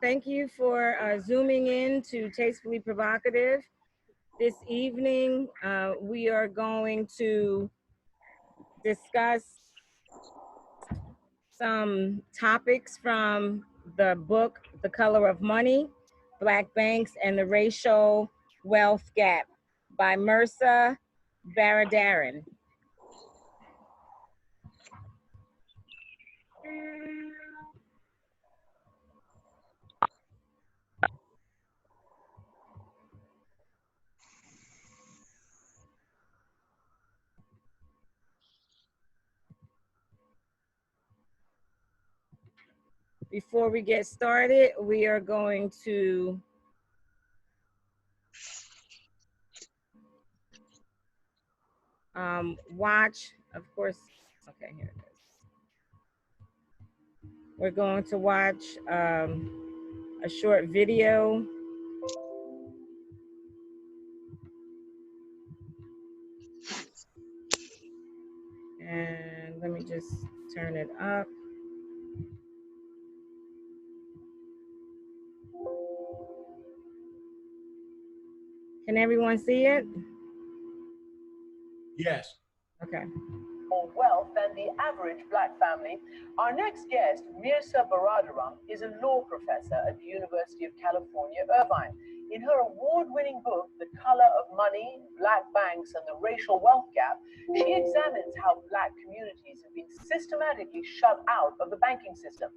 Thank you for zooming in to Tastefully Provocative. This evening, we are going to discuss some topics from the book, The Color of Money, Black Banks and the Racial Wealth Gap by Merhesa Baradaran. Before we get started, we are going to watch, of course, okay, here it is. We're going to watch a short video. And let me just turn it up. Can everyone see it? Yes. Okay. More wealth than the average Black family. Our next guest, Merhesa Baradaran, is a law professor at the University of California, Irvine. In her award-winning book, The Color of Money, Black Banks and the Racial Wealth Gap, she examines how Black communities have been systematically shut out of the banking system.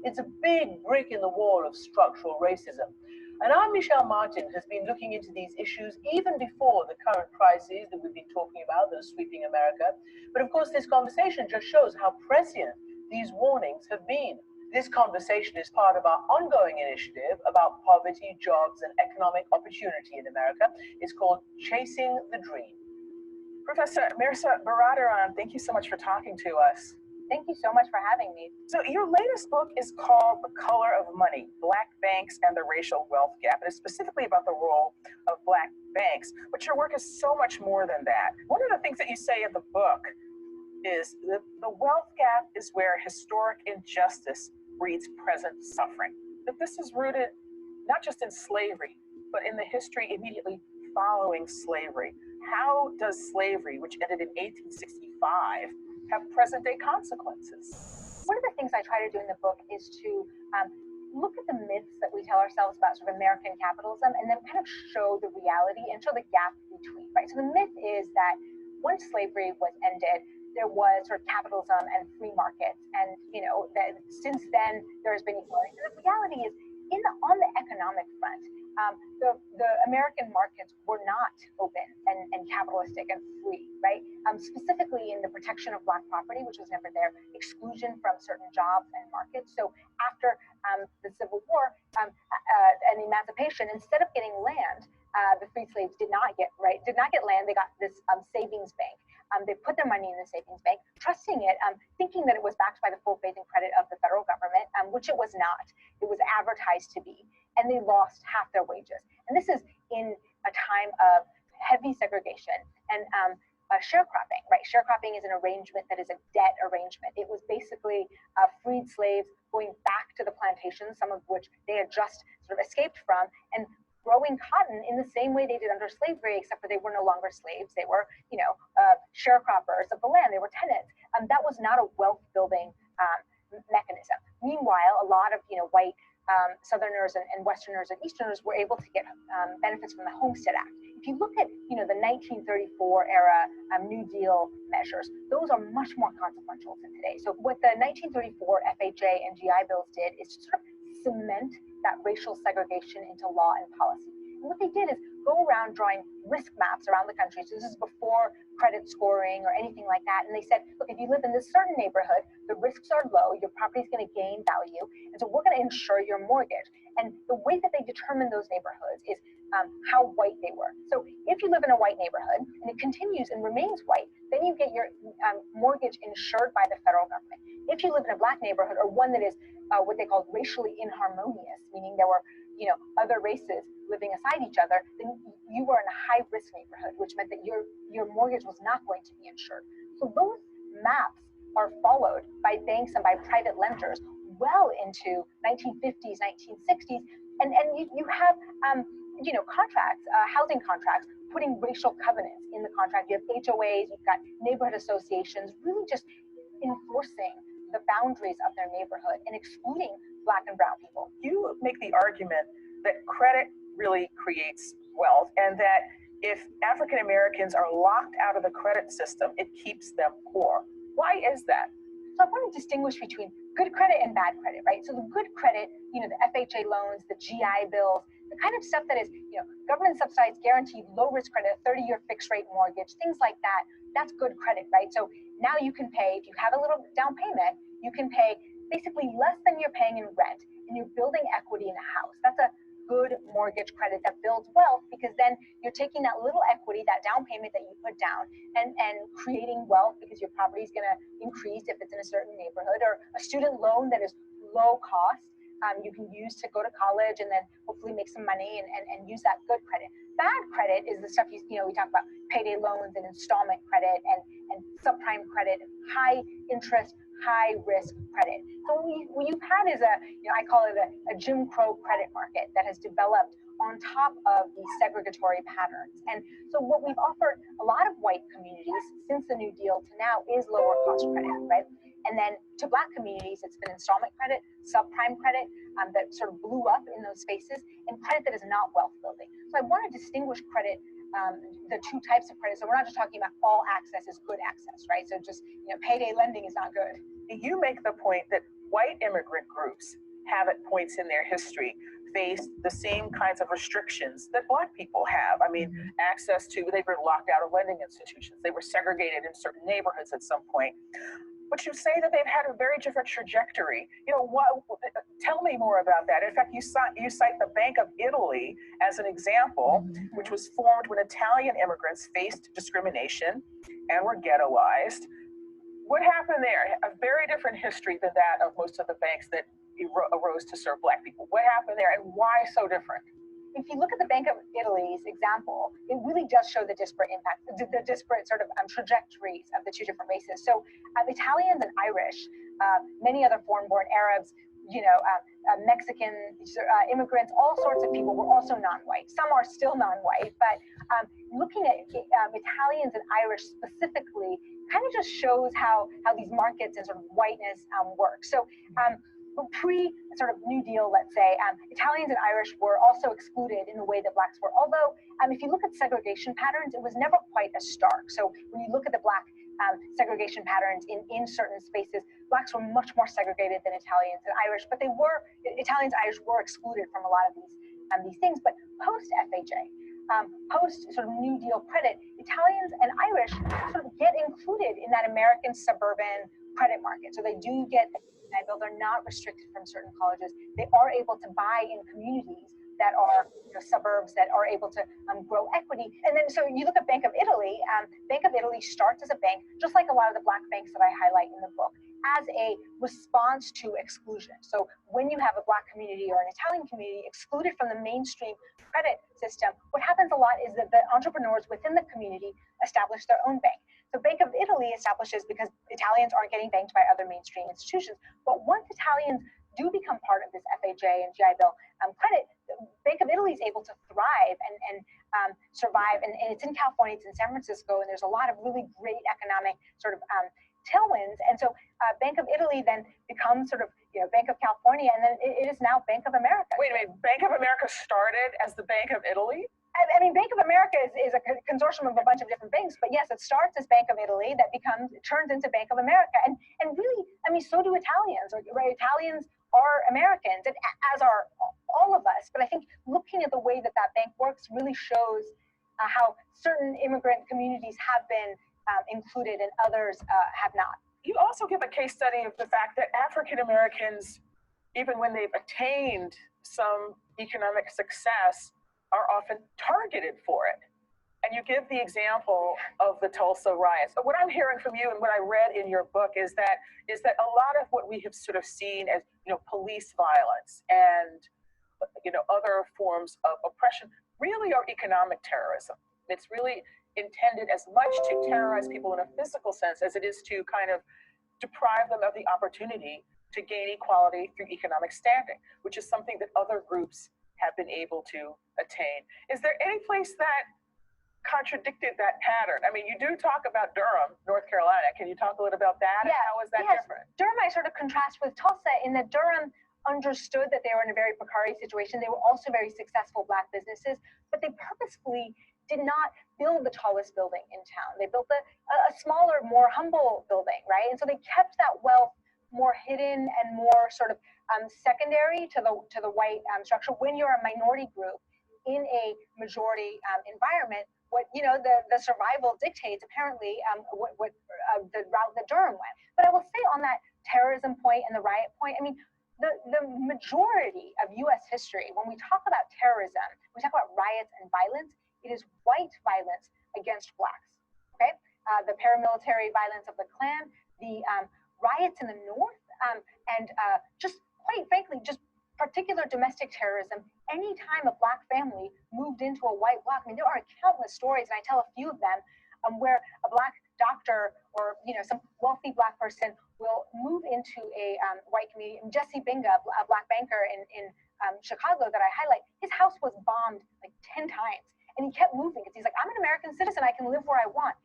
It's a big brick in the wall of structural racism. And I'm Michelle Martin has been looking into these issues even before the current crises that we've been talking about that are sweeping America. But of course, this conversation just shows how prescient these warnings have been. This conversation is part of our ongoing initiative about poverty, jobs, and economic opportunity in America. It's called Chasing the Dream. Professor Merhesa Baradaran, thank you so much for talking to us. Thank you so much for having me. So your latest book is called The Color of Money, Black Banks and the Racial Wealth Gap. And it's specifically about the role of Black banks, but your work is so much more than that. One of the things that you say in the book is that the wealth gap is where historic injustice breeds present suffering. That this is rooted not just in slavery, but in the history immediately following slavery. How does slavery, which ended in 1865, have present-day consequences? One of the things I try to do in the book is to look at the myths that we tell ourselves about sort of American capitalism and then kind of show the reality and show the gap between, right? So the myth is that once slavery was ended, there was sort of capitalism and free markets, and that since then there has been equality. And the reality is, on the economic front, the American markets were not open and capitalistic and free, right? Specifically in the protection of Black property, which was never there, exclusion from certain jobs and markets. So after the Civil War and emancipation, instead of getting land, the free slaves did not get land. They got this savings bank. They put their money in the savings bank, trusting it, thinking that it was backed by the full faith and credit of the federal government, which it was not. It was advertised to be, and they lost half their wages. And this is in a time of heavy segregation and sharecropping, right? Sharecropping is an arrangement that is a debt arrangement. It was basically freed slaves going back to the plantations, some of which they had just sort of escaped from, and growing cotton in the same way they did under slavery, except for they were no longer slaves. They were, sharecroppers of the land. They were tenants. That was not a wealth-building mechanism. Meanwhile, a lot of white Southerners and Westerners and Easterners were able to get benefits from the Homestead Act. If you look at the 1934 era New Deal measures, those are much more consequential than today. So what the 1934 FHA and GI bills did is to sort of cement that racial segregation into law and policy. And what they did is go around drawing risk maps around the country. So this is before credit scoring or anything like that. And they said, look, if you live in this certain neighborhood, the risks are low, your property is going to gain value, and so we're going to insure your mortgage. And the way that they determine those neighborhoods is how white they were. So if you live in a white neighborhood and it continues and remains white, then you get your mortgage insured by the federal government. If you live in a Black neighborhood or one that is what they call racially inharmonious, meaning there were other races living aside each other, then you were in a high-risk neighborhood, which meant that your mortgage was not going to be insured. So those maps are followed by banks and by private lenders well into 1950s, 1960s, and you have contracts, housing contracts, putting racial covenants in the contract. You have HOAs, you've got neighborhood associations, really just enforcing the boundaries of their neighborhood and excluding Black and brown people. You make the argument that credit really creates wealth, and that if African Americans are locked out of the credit system, it keeps them poor. Why is that? So I want to distinguish between good credit and bad credit, right? So the good credit, the FHA loans, the GI bills, the kind of stuff that is, government subsidized, guaranteed, low risk credit, 30-year fixed rate mortgage, things like that. That's good credit, right? So now you can pay, if you have a little down payment, you can pay basically less than you're paying in rent, and you're building equity in a house. That's a good mortgage credit that builds wealth, because then you're taking that little equity, that down payment that you put down, and creating wealth because your property is going to increase if it's in a certain neighborhood, or a student loan that is low cost. You can use to go to college and then hopefully make some money and use that good credit. Bad credit is the stuff we talk about: payday loans and installment credit and subprime credit, high interest, high risk credit. So what you've had is I call it a Jim Crow credit market that has developed on top of these segregatory patterns. And so what we've offered a lot of white communities since the New Deal to now is lower cost credit, right? And then to Black communities, it's been installment credit, subprime credit that sort of blew up in those spaces, and credit that is not wealth building. So I want to distinguish credit, the two types of credit. So we're not just talking about all access is good access, right? So just payday lending is not good. You make the point that white immigrant groups have at points in their history faced the same kinds of restrictions that Black people have. I mean, access to, they were locked out of lending institutions. They were segregated in certain neighborhoods at some point. But you say that they've had a very different trajectory. Tell me more about that. In fact, you cite the Bank of Italy as an example, which was formed when Italian immigrants faced discrimination and were ghettoized. What happened there? A very different history than that of most of the banks that arose to serve Black people. What happened there, and why so different? If you look at the Bank of Italy's example, it really does show the disparate impact, the disparate sort of trajectories of the two different races. So Italians and Irish, many other foreign-born Arabs, Mexican immigrants, all sorts of people were also non-white. Some are still non-white, but looking at Italians and Irish specifically kind of just shows how these markets and sort of whiteness work. So pre sort of New Deal, let's say, Italians and Irish were also excluded in the way that Blacks were. Although, if you look at segregation patterns, it was never quite as stark. So when you look at the Black segregation patterns in certain spaces, Blacks were much more segregated than Italians and Irish, but Italians and Irish were excluded from a lot of these things. But post FHA, post sort of New Deal credit, Italians and Irish sort of get included in that American suburban credit market. So they do get they're not restricted from certain colleges. They are able to buy in communities that are suburbs that are able to grow equity. And then so you look at Bank of Italy. Bank of Italy starts as a bank, just like a lot of the Black banks that I highlight in the book, as a response to exclusion. So when you have a Black community or an Italian community excluded from the mainstream credit system, what happens a lot is that the entrepreneurs within the community establish their own bank. So Bank of Italy establishes because Italians aren't getting banked by other mainstream institutions. But once Italians do become part of this FHA and GI Bill credit, Bank of Italy is able to thrive and survive. And it's in California, it's in San Francisco, and there's a lot of really great economic sort of tailwinds. And so Bank of Italy then becomes sort of Bank of California, and then it is now Bank of America. Wait a minute, Bank of America started as the Bank of Italy? I mean, Bank of America is a consortium of a bunch of different banks, but yes, it starts as Bank of Italy, turns into Bank of America, and really, I mean, so do Italians, right? Italians are Americans, and as are all of us. But I think looking at the way that bank works really shows how certain immigrant communities have been included and others have not. You also give a case study of the fact that African Americans, even when they've attained some economic success, are often targeted for it. And you give the example of the Tulsa riots. But what I'm hearing from you and what I read in your book is that a lot of what we have sort of seen as police violence and other forms of oppression really are economic terrorism. It's really intended as much to terrorize people in a physical sense as it is to kind of deprive them of the opportunity to gain equality through economic standing, which is something that other groups have been able to attain. Is there any place that contradicted that pattern? I mean, you do talk about Durham, North Carolina. Can you talk a little about that? Yeah. And how is that different? Durham, I sort of contrast with Tulsa in that Durham understood that they were in a very precarious situation. They were also very successful Black businesses, but they purposefully did not build the tallest building in town. They built a smaller, more humble building, right? And so they kept that wealth more hidden and more sort of secondary to the white structure. When you're a minority group in a majority environment, what the survival dictates apparently the route that Durham went. But I will say on that terrorism point and the riot point, I mean, the majority of U.S. history, when we talk about terrorism, we talk about riots and violence, it is white violence against Blacks. Okay, the paramilitary violence of the Klan, the riots in the North, and just quite frankly, just particular domestic terrorism. Anytime a Black family moved into a white block, I mean, there are countless stories, and I tell a few of them, where a Black doctor or some wealthy Black person will move into a white community. And Jesse Binga, a Black banker in Chicago that I highlight, his house was bombed like 10 times, and he kept moving because he's like, I'm an American citizen, I can live where I want.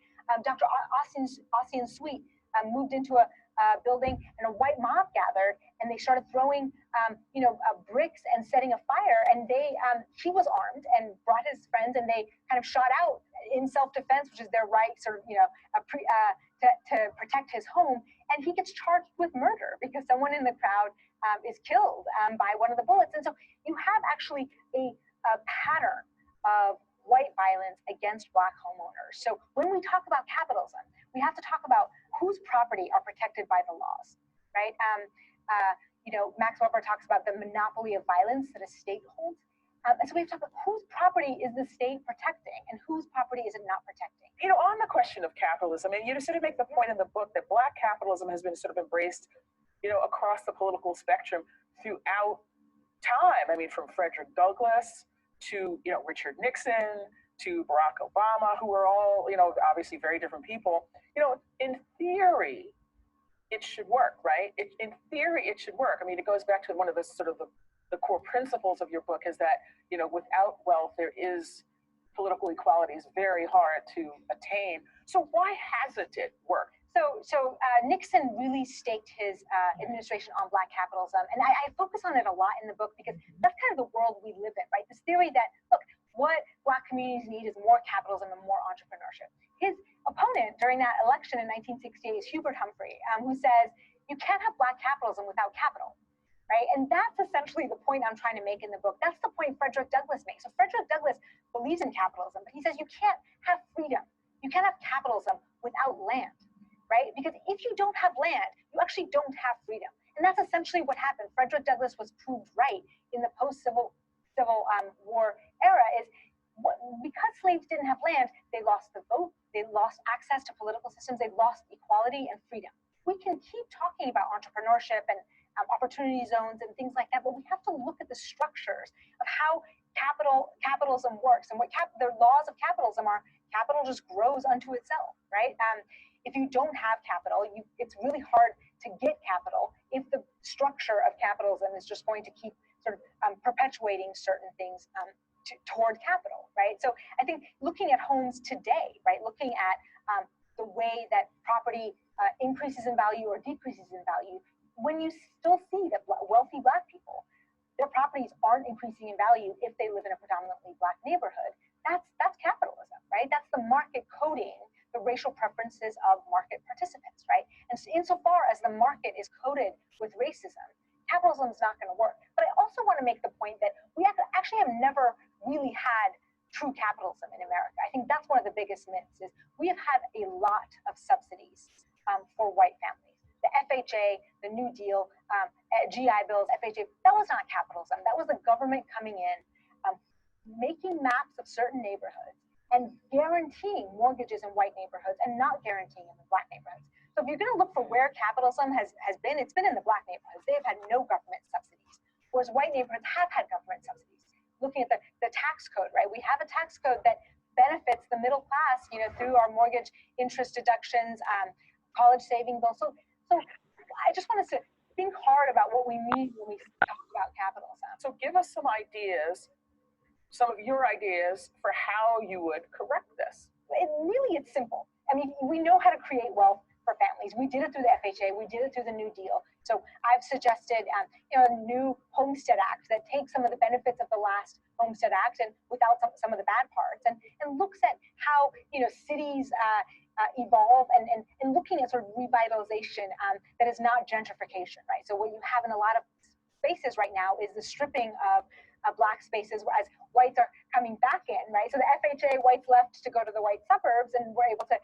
Dr. Ossian Sweet moved into a building, and a white mob gathered, and they started throwing, bricks and setting a fire. And he was armed and brought his friends, and they kind of shot out in self-defense, which is their right, sort of, to protect his home. And he gets charged with murder because someone in the crowd is killed by one of the bullets. And so you have actually a pattern of white violence against Black homeowners. So when we talk about capitalism, we have to talk about whose property are protected by the laws, right? Max Weber talks about the monopoly of violence that a state holds. And so we have to talk about whose property is the state protecting and whose property is it not protecting. On the question of capitalism, and you sort of make the point in the book that Black capitalism has been sort of embraced, across the political spectrum throughout time. I mean, from Frederick Douglass to, Richard Nixon to Barack Obama, who are all, obviously very different people. In theory, it should work, right? In theory, it should work. I mean, it goes back to one of the sort of the core principles of your book is that, without wealth, there is political equality is very hard to attain. So why hasn't it worked? So Nixon really staked his administration on Black capitalism. And I focus on it a lot in the book because that's kind of the world we live in, right? This theory that, look, what Black communities need is more capitalism and more entrepreneurship. His opponent during that election in 1968 is Hubert Humphrey, who says, you can't have Black capitalism without capital, right? And that's essentially the point I'm trying to make in the book. That's the point Frederick Douglass makes. So Frederick Douglass believes in capitalism, but he says you can't have freedom. You can't have capitalism without land, right? Because if you don't have land, you actually don't have freedom. And that's essentially what happened. Frederick Douglass was proved right in the post-Civil War era is because slaves didn't have land, they lost the vote, they lost access to political systems, they lost equality and freedom. We can keep talking about entrepreneurship and opportunity zones and things like that, but we have to look at the structures of how capitalism works and what the laws of capitalism are. Capital just grows unto itself, right? If you don't have capital, it's really hard to get capital if the structure of capitalism is just going to keep sort of perpetuating certain things toward capital, right? So I think looking at homes today, right, looking at the way that property increases in value or decreases in value, when you still see that wealthy Black people, their properties aren't increasing in value if they live in a predominantly Black neighborhood, that's capitalism, right? That's the market coding the racial preferences of market participants, right? And so insofar as the market is coded with racism, capitalism is not going to work. But I also want to make the point that we actually have never really had true capitalism in America. I think that's one of the biggest myths is we have had a lot of subsidies for white families. The FHA, the New Deal, GI Bills, FHA, that was not capitalism. That was the government coming in, making maps of certain neighborhoods and guaranteeing mortgages in white neighborhoods and not guaranteeing them in Black neighborhoods. So if you're going to look for where capitalism has been, it's been in the Black neighborhoods. They've had no government subsidies, whereas white neighborhoods have had government subsidies. Looking at the tax code, right? We have a tax code that benefits the middle class, through our mortgage interest deductions, college saving bills. So I just want us to think hard about what we mean when we talk about capitalism. So give us some ideas, some of your ideas for how you would correct this. It's simple. I mean, we know how to create wealth for families. We did it through the FHA. We did it through the New Deal. So I've suggested, a new Homestead Act that takes some of the benefits of the last Homestead Act and without some of the bad parts, and looks at how cities evolve and looking at sort of revitalization that is not gentrification, right? So what you have in a lot of spaces right now is the stripping of black spaces as whites are coming back in, right? So the FHA, whites left to go to the white suburbs, and we're able to,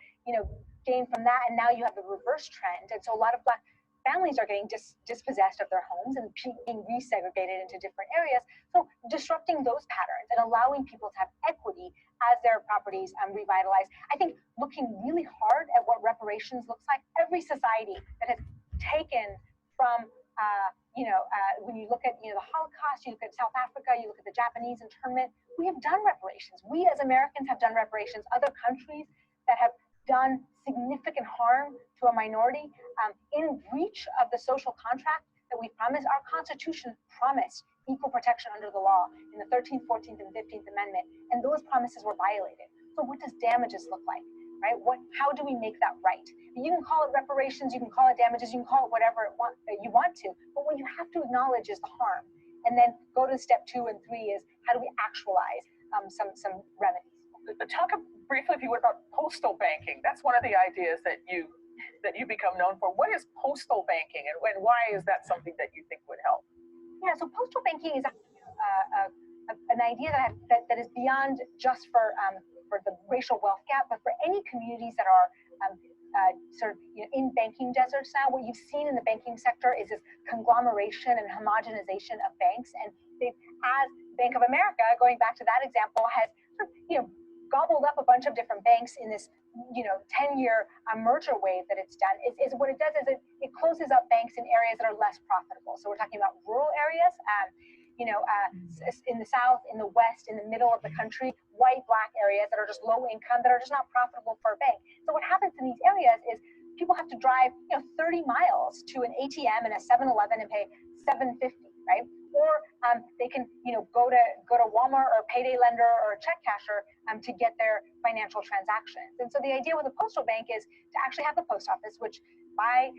gain from that. And now you have the reverse trend. And so a lot of black families are getting dispossessed of their homes and being resegregated into different areas. So disrupting those patterns and allowing people to have equity as their properties revitalize. I think looking really hard at what reparations looks like. Every society that has taken from when you look at the Holocaust, you look at South Africa, you look at the Japanese internment, we have done reparations. We as Americans have done reparations. Other countries that have done significant harm to a minority in breach of the social contract that we promised. Our Constitution promised equal protection under the law in the 13th, 14th, and 15th Amendment, and those promises were violated. So what does damages look like? Right? How do we make that right? You can call it reparations, you can call it damages, you can call it whatever you want to, but what you have to acknowledge is the harm. And then go to step 2 and 3 is how do we actualize some remedies? Talk briefly, if you would, about postal banking. That's one of the ideas that you become known for. What is postal banking, and why is that something that you think would help? Yeah, so postal banking is an idea that is beyond just for the racial wealth gap, but for any communities that are in banking deserts now. What you've seen in the banking sector is this conglomeration and homogenization of banks, and as Bank of America, going back to that example, has gobbled up a bunch of different banks in this 10-year merger wave that it's done. Is what it does is it closes up banks in areas that are less profitable. So we're talking about rural areas. In the South, in the West, in the middle of the country, white, black areas that are just low income, that are just not profitable for a bank. So what happens in these areas is people have to drive 30 miles to an ATM and a 7-Eleven and pay $7.50, right? Or they can go to Walmart or Payday Lender or a check casher to get their financial transactions. And so the idea with a postal bank is to actually have the post office, which by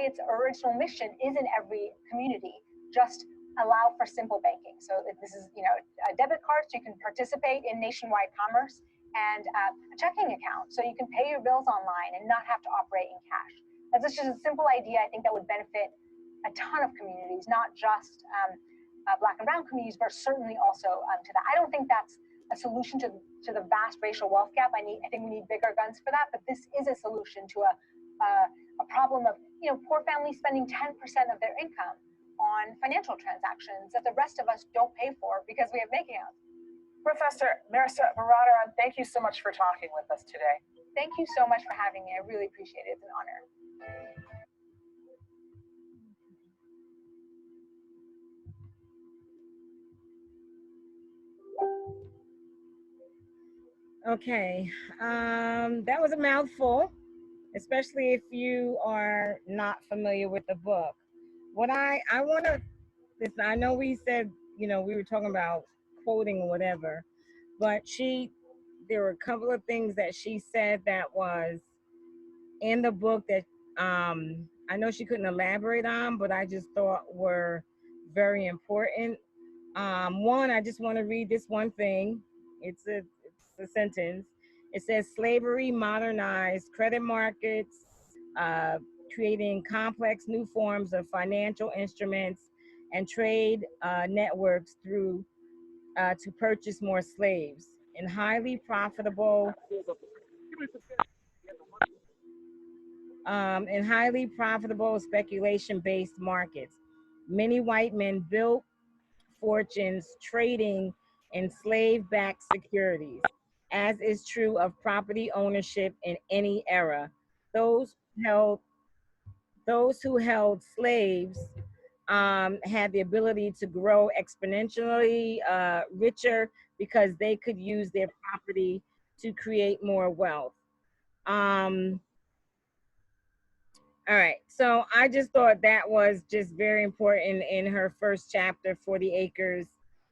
its original mission is in every community, just allow for simple banking. So this is a debit card, so you can participate in nationwide commerce, and a checking account, so you can pay your bills online and not have to operate in cash. That's just a simple idea, I think, that would benefit a ton of communities, not just Black and brown communities, but certainly also to that. I don't think that's a solution to the vast racial wealth gap. I think we need bigger guns for that, but this is a solution to a problem of poor families spending 10% of their income on financial transactions that the rest of us don't pay for because we have bank accounts. Professor Merhesa Baradaran, thank you so much for talking with us today. Thank you so much for having me. I really appreciate it. It's an honor. Okay, that was a mouthful, especially if you are not familiar with the book. What I want to, I know we said, we were talking about quoting or whatever, but there were a couple of things that she said that was in the book that I know she couldn't elaborate on, but I just thought were very important. One, I just want to read this one thing. It's a sentence. It says, slavery modernized credit markets, creating complex new forms of financial instruments and trade networks to purchase more slaves in highly profitable speculation-based markets. Many white men built fortunes trading in slave-backed securities, as is true of property ownership in any era. Those who held slaves had the ability to grow exponentially richer because they could use their property to create more wealth. All right. So I just thought that was just very important in her first chapter, 40 Acres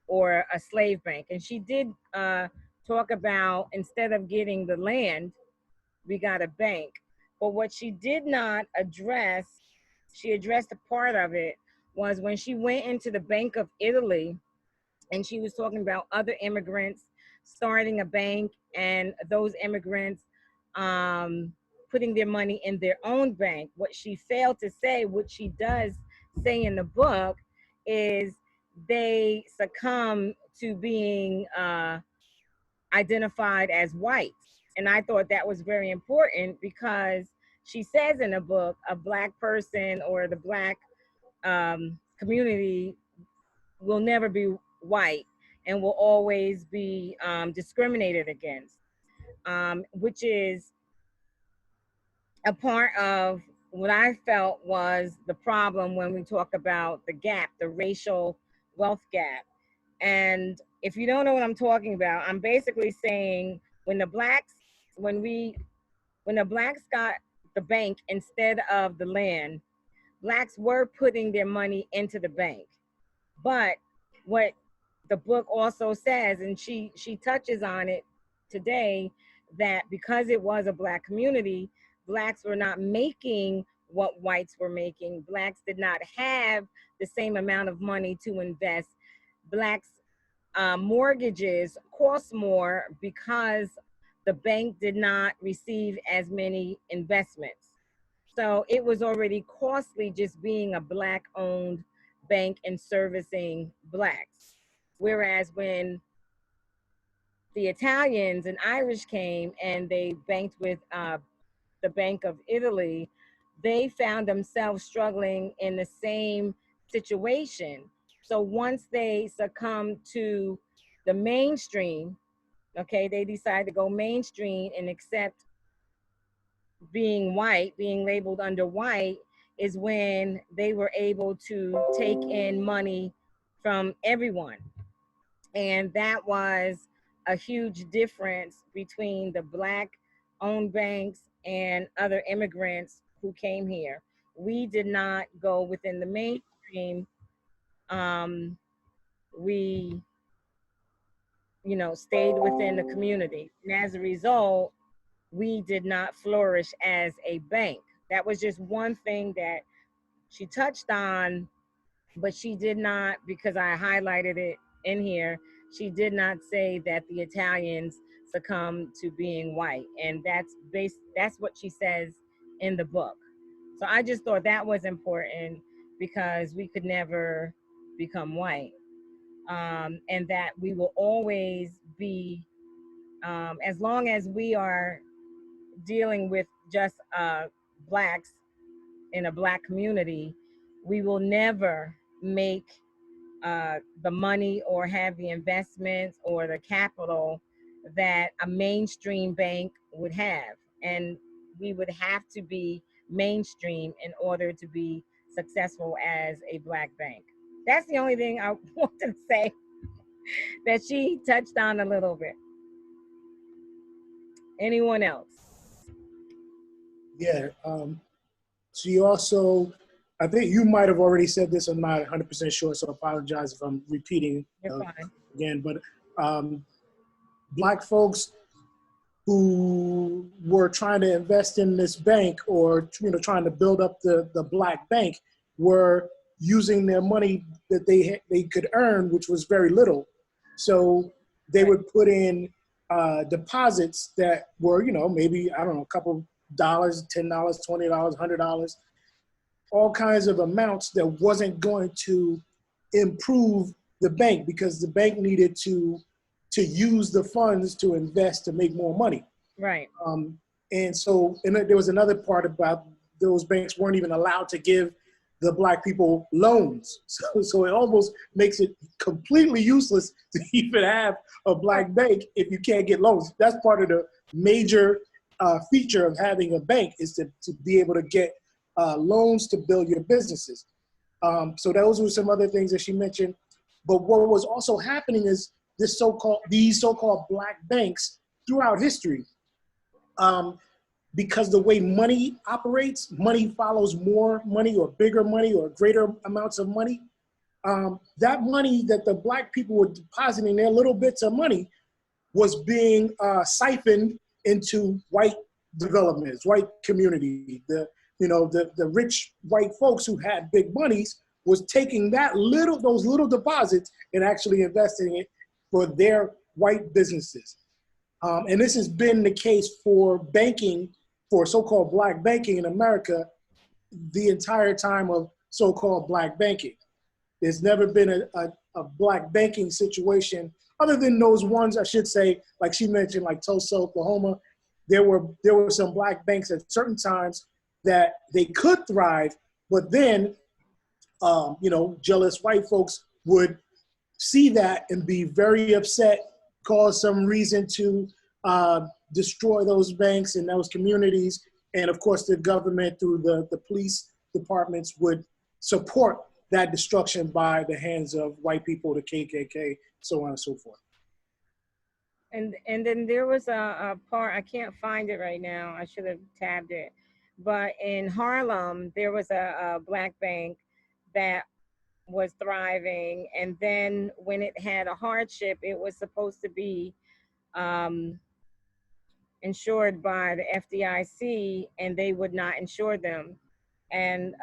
or a Slave Bank. And she did talk about, instead of getting the land, we got a bank. But what she did not address, she addressed a part of it, was when she went into the Bank of Italy and she was talking about other immigrants starting a bank and those immigrants putting their money in their own bank. What she failed to say, what she does say in the book, is they succumb to being identified as white. And I thought that was very important because she says in the book, a Black person or the Black community will never be white and will always be discriminated against, which is a part of what I felt was the problem when we talk about the gap, the racial wealth gap. And if you don't know what I'm talking about, I'm basically saying when the blacks, when we, when the blacks got the bank instead of the land, blacks were putting their money into the bank. But what the book also says, and she touches on it today, that because it was a Black community, blacks were not making what whites were making. Blacks did not have the same amount of money to invest. Blacks mortgages cost more because the bank did not receive as many investments. So it was already costly just being a Black owned bank and servicing blacks. Whereas when the Italians and Irish came and they banked with the Bank of Italy, they found themselves struggling in the same situation. So once they succumbed to the mainstream, okay, they decided to go mainstream and accept being white, being labeled under white, is when they were able to take in money from everyone. And that was a huge difference between the Black owned banks and other immigrants who came here. We did not go within the mainstream. We, stayed within the community. And as a result, we did not flourish as a bank. That was just one thing that she touched on, but she did not, because I highlighted it in here, she did not say that the Italians succumbed to being white. And that's what she says in the book. So I just thought that was important because we could never become white. And that we will always be, as long as we are dealing with just blacks in a Black community, we will never make the money or have the investments or the capital that a mainstream bank would have. And we would have to be mainstream in order to be successful as a Black bank. That's the only thing I want to say that she touched on a little bit. Anyone else? Yeah. She also, I think you might have already said this. I'm not 100% sure, so I apologize if I'm repeating again. But Black folks who were trying to invest in this bank or trying to build up the Black bank were using their money that they could earn, which was very little. So they would put in deposits that were, maybe, I don't know, a couple dollars, $10, $20, $100, all kinds of amounts that wasn't going to improve the bank because the bank needed to use the funds to invest to make more money. Right. And there was another part about those banks weren't even allowed to give the Black people loans. So it almost makes it completely useless to even have a Black bank if you can't get loans. That's part of the major feature of having a bank, is to be able to get loans to build your businesses. So those were some other things that she mentioned. But what was also happening is these so-called Black banks throughout history, because the way money operates, money follows more money or bigger money or greater amounts of money. That money that the black people were depositing, their little bits of money, was being siphoned into white developments, white community. The rich white folks who had big monies was taking those little deposits and actually investing it for their white businesses. And this has been the case for banking, for so-called black banking in America, the entire time of so-called black banking. There's never been a black banking situation other than those ones, I should say, like she mentioned, like Tulsa, Oklahoma. There were some black banks at certain times that they could thrive, but then, jealous white folks would see that and be very upset, cause some reason to destroy those banks and those communities. And of course, the government through the police departments would support that destruction by the hands of white people, the KKK, so on and so forth. And then there was a part, I can't find it right now, I should have tabbed it, but in Harlem, there was a black bank that was thriving, and then when it had a hardship, it was supposed to be insured by the FDIC, and they would not insure them. And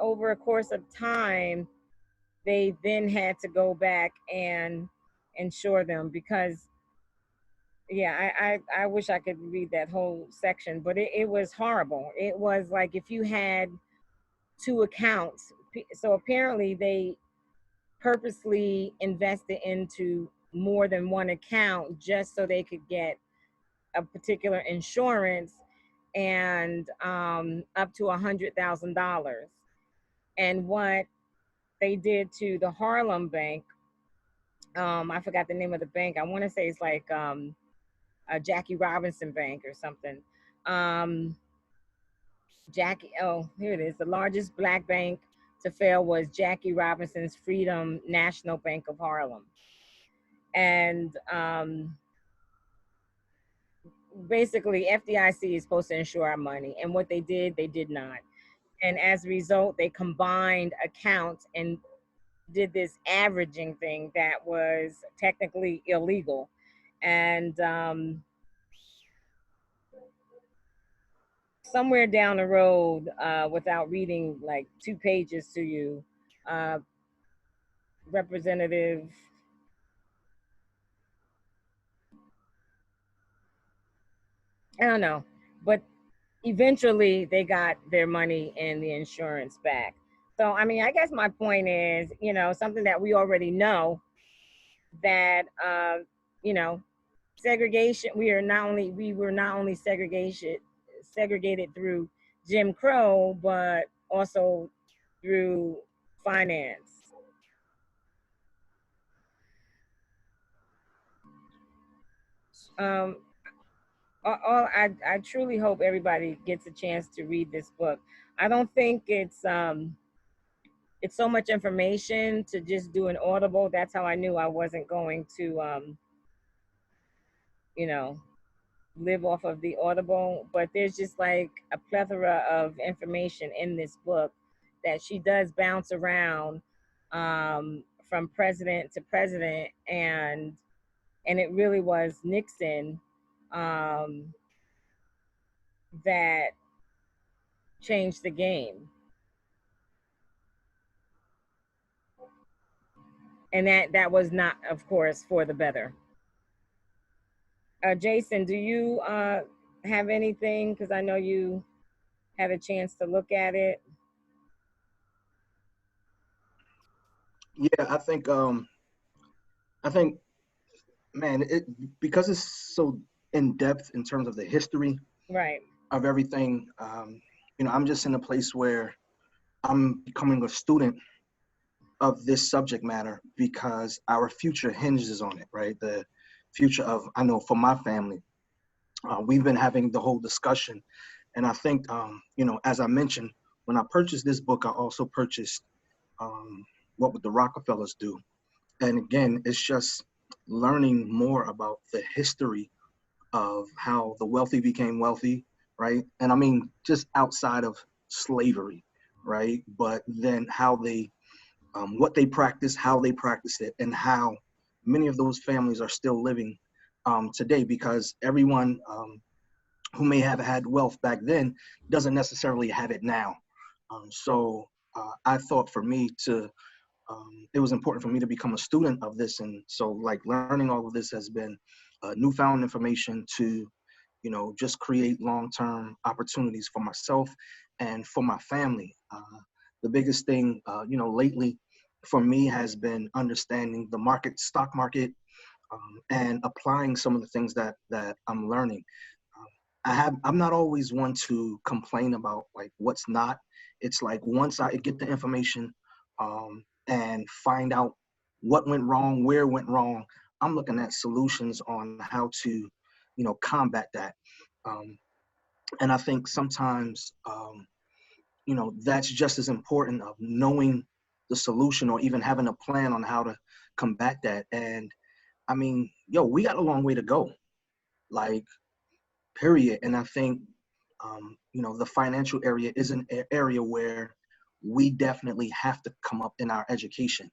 over a course of time, they then had to go back and insure them because, yeah, I wish I could read that whole section, but it was horrible. It was like if you had two accounts. So apparently they purposely invested into more than one account just so they could get a particular insurance and up to $100,000. And what they did to the Harlem Bank, I forgot the name of the bank. I want to say it's like a Jackie Robinson Bank or something. Here it is. The largest black bank to fail was Jackie Robinson's Freedom National Bank of Harlem. And basically FDIC is supposed to insure our money, and what they did not. And as a result, they combined accounts and did this averaging thing that was technically illegal. And somewhere down the road, without reading like 2 pages to you, Representative I don't know, but eventually they got their money and the insurance back. So, I mean, I guess my point is, something that we already know, that, segregation, we were not only segregated through Jim Crow, but also through finance. I truly hope everybody gets a chance to read this book. I don't think it's so much information to just do an Audible. That's how I knew I wasn't going to, live off of the Audible. But there's just like a plethora of information in this book that she does bounce around from president to president, and it really was Nixon that changed the game. And that was not, of course, for the better. Jason, do you have anything? Because I know you had a chance to look at it. Yeah, I think, man, because it's so in depth in terms of the history, right, of everything. I'm just in a place where I'm becoming a student of this subject matter because our future hinges on it, right? The future of, I know for my family, we've been having the whole discussion. And I think, as I mentioned, when I purchased this book, I also purchased What Would the Rockefellers Do? And again, it's just learning more about the history of how the wealthy became wealthy, right? And I mean, just outside of slavery, right? But then how they, what they practice, how they practice it, and how many of those families are still living today, because everyone who may have had wealth back then doesn't necessarily have it now. So I thought for me to, it was important for me to become a student of this. And so like learning all of this has been newfound information to, you know, just create long-term opportunities for myself and for my family. The biggest thing, you know, lately for me has been understanding the market, stock market, and applying some of the things that I'm learning. I'm not always one to complain about like what's not. It's like once I get the information and find out what went wrong, where it went wrong, I'm looking at solutions on how to, you know, combat that. Um, and I think sometimes, you know, that's just as important of knowing the solution or even having a plan on how to combat that. And I mean, yo, we got a long way to go, like, period. And I think, you know, the financial area is an area where we definitely have to come up in our education,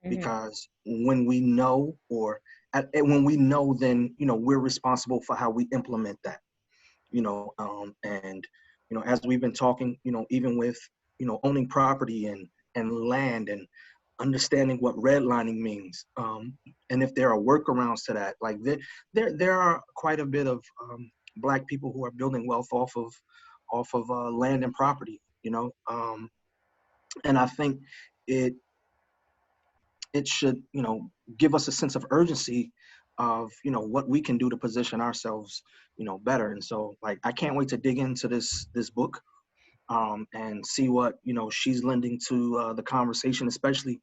because when we know, or when we know, then, you know, we're responsible for how we implement that, you know, and, you know, as we've been talking, you know, even with, you know, owning property and land and understanding what redlining means, and if there are workarounds to that, like there are quite a bit of Black people who are building wealth off of land and property, you know, and I think it it should, you know, give us a sense of urgency of, you know, what we can do to position ourselves, you know, better. And so like I can't wait to dig into this book, and see what, you know, she's lending to the conversation, especially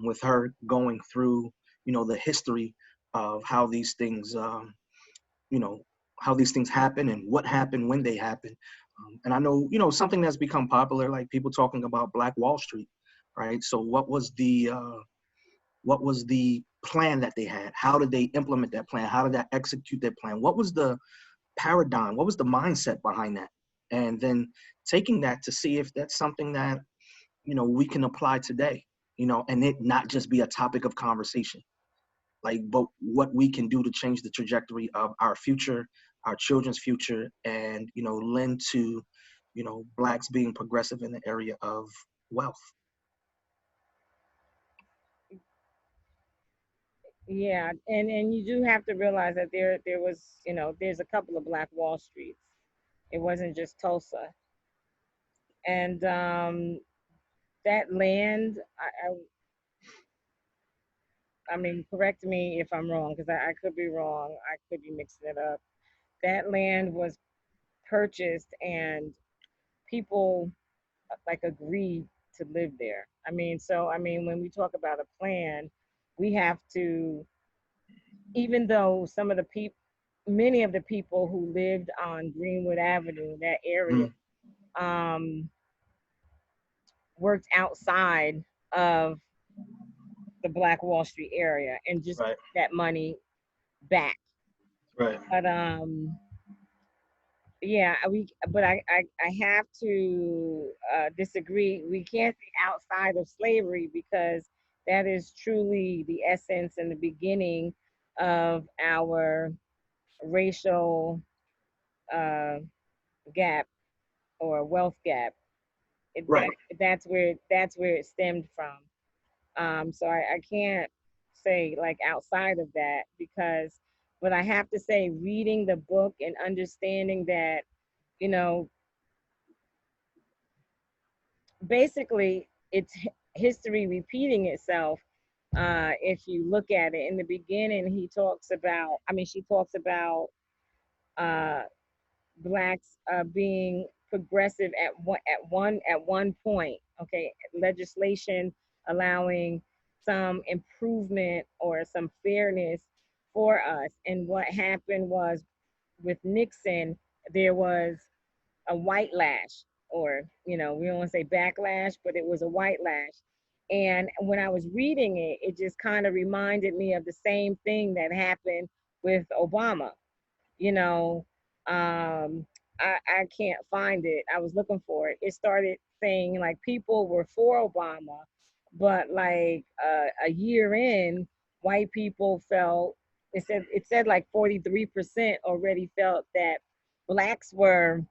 with her going through, you know, the history of how these things, you know, how these things happen and what happened when they happen. And I know, you know, something that's become popular, like people talking about Black Wall Street, right? So what was the plan that they had? How did they implement that plan? How did they execute that plan? What was the paradigm? What was the mindset behind that? And then taking that to see if that's something that, you know, we can apply today, you know, and it not just be a topic of conversation, like, but what we can do to change the trajectory of our future, our children's future, and, you know, lend to, you know, Blacks being progressive in the area of wealth. Yeah, and you do have to realize that there was, you know, there's a couple of Black Wall Streets. It wasn't just Tulsa. And that land, I mean, correct me if I'm wrong, because I could be wrong. I could be mixing it up. That land was purchased, and people like agreed to live there. I mean, so I mean, when we talk about a plan, we have to, even though some of the people, many of the people who lived on Greenwood Avenue, that area, Mm, um, worked outside of the Black Wall Street area and just right, that money back. right, But yeah, but I have to disagree. We can't say outside of slavery, because that is truly the essence and the beginning of our racial uh, gap or wealth gap. right. That's where it stemmed from. So I can't say like outside of that, because, but I have to say, reading the book and understanding that, you know, basically it's history repeating itself. If you look at it in the beginning, she talks about uh, Blacks being progressive at one point. Okay, legislation allowing some improvement or some fairness for us. And what happened was, with Nixon, there was a white lash, or, you know, we don't want to say backlash, but it was a white lash. And when I was reading it, it just kind of reminded me of the same thing that happened with Obama. You know, um, I can't find it. I was looking for it. It started saying like people were for Obama, but like a year in, white people felt, it said like 43% already felt that blacks were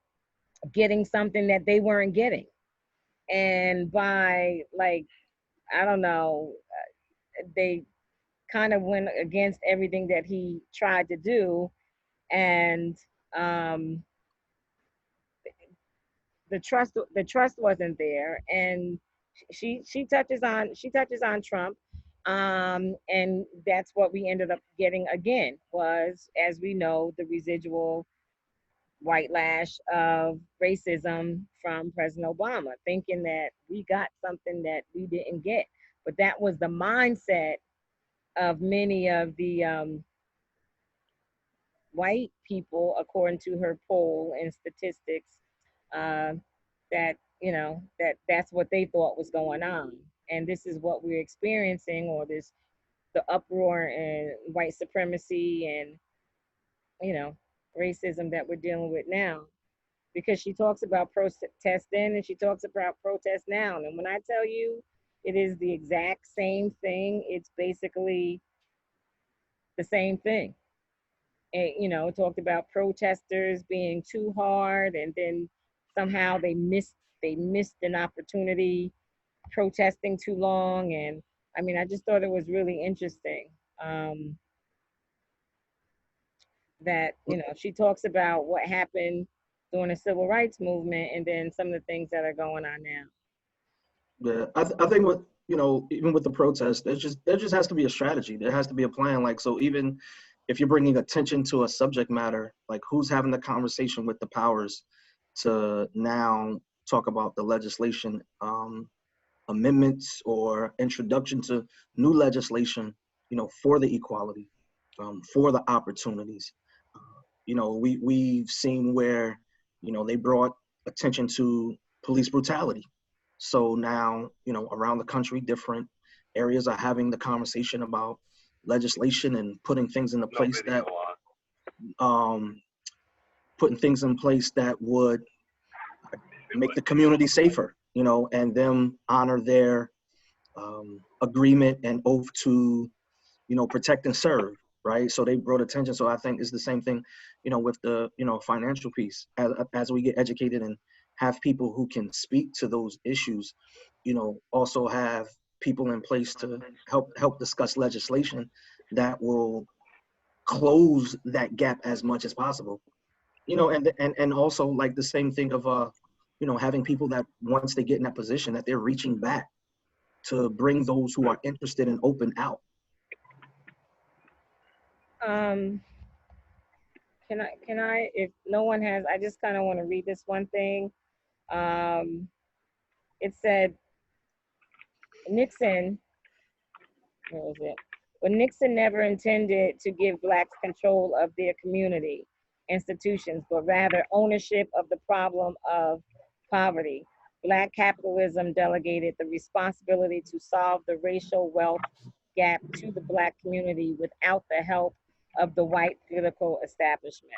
getting something that they weren't getting. And by like, I don't know, they kind of went against everything that he tried to do. And um, the trust wasn't there. And she touches on Trump. And that's what we ended up getting again, was, as we know, the residual white lash of racism from President Obama, thinking that we got something that we didn't get. But that was the mindset of many of the white people, according to her poll and statistics, uh, that that's what they thought was going on. And this is what we're experiencing, or this the uproar and white supremacy and you know racism that we're dealing with now. Because she talks about protest then and she talks about protest now. And when I tell you it is the exact same thing, it's basically the same thing. And, talked about protesters being too hard, and then somehow they missed an opportunity protesting too long. And I mean, I just thought it was really interesting, that she talks about what happened during the civil rights movement, and then some of the things that are going on now. Yeah, I think with even with the protests, there just has to be a strategy. There has to be a plan. Like, so even if you're bringing attention to a subject matter, like who's having the conversation with the powers to now talk about the legislation, amendments or introduction to new legislation, for the equality, for the opportunities. We've seen where, they brought attention to police brutality. So now, around the country, different areas are having the conversation about legislation and um, putting things in place that would make the community safer, and them honor their agreement and oath to, protect and serve, right? So they brought attention. So I think it's the same thing, with the, financial piece. As we get educated and have people who can speak to those issues, also have people in place to help discuss legislation that will close that gap as much as possible. And also like the same thing of having people that once they get in that position that they're reaching back to bring those who are interested and open out. Can I, if no one has, I just kind of want to read this one thing. It said Nixon, where is it? But Nixon never intended to give blacks control of their community institutions, but rather ownership of the problem of poverty. Black capitalism delegated the responsibility to solve the racial wealth gap to the black community without the help of the white political establishment,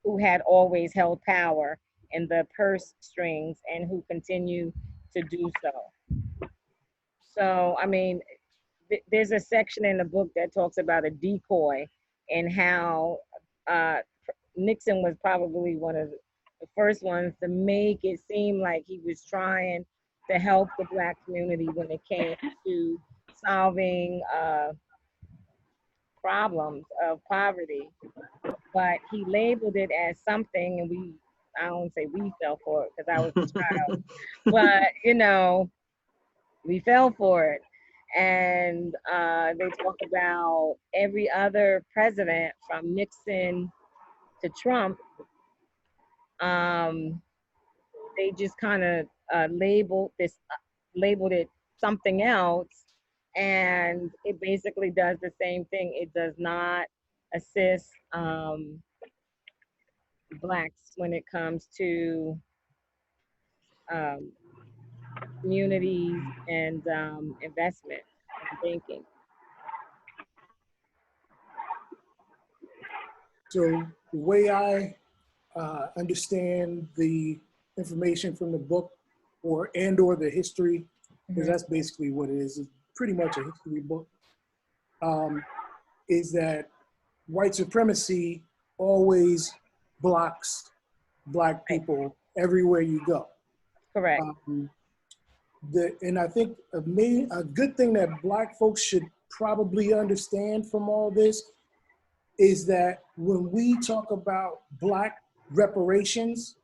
who had always held power in the purse strings and who continue to do so. So, I mean, there's a section in the book that talks about a decoy and how uh, Nixon was probably one of the first ones to make it seem like he was trying to help the black community when it came to solving problems of poverty. But he labeled it as something, and I don't say we fell for it because I was a child, but we fell for it. And they talk about every other president from Nixon to Trump. They just kind of labeled it something else, and it basically does the same thing. It does not assist blacks when it comes to um, communities and investment and banking. So the way I understand the information from the book or the history, because that's basically what it is. It's pretty much a history book. Is that white supremacy always blocks Black people everywhere you go. Correct. And I think a good thing that Black folks should probably understand from all this is that when we talk about Black reparations,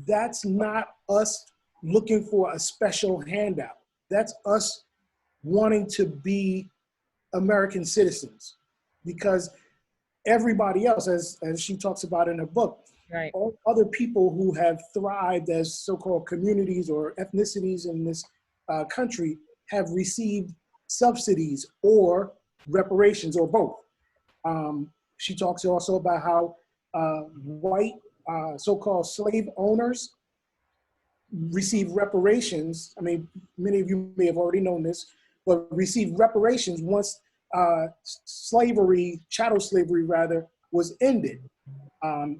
that's not us looking for a special handout. That's us wanting to be American citizens, because everybody else, as she talks about in her book, right, all other people who have thrived as so-called communities or ethnicities in this country have received subsidies or reparations or both. She talks also about how white so-called slave owners receive reparations. I mean, many of you may have already known this, but receive reparations once slavery, chattel slavery rather, was ended.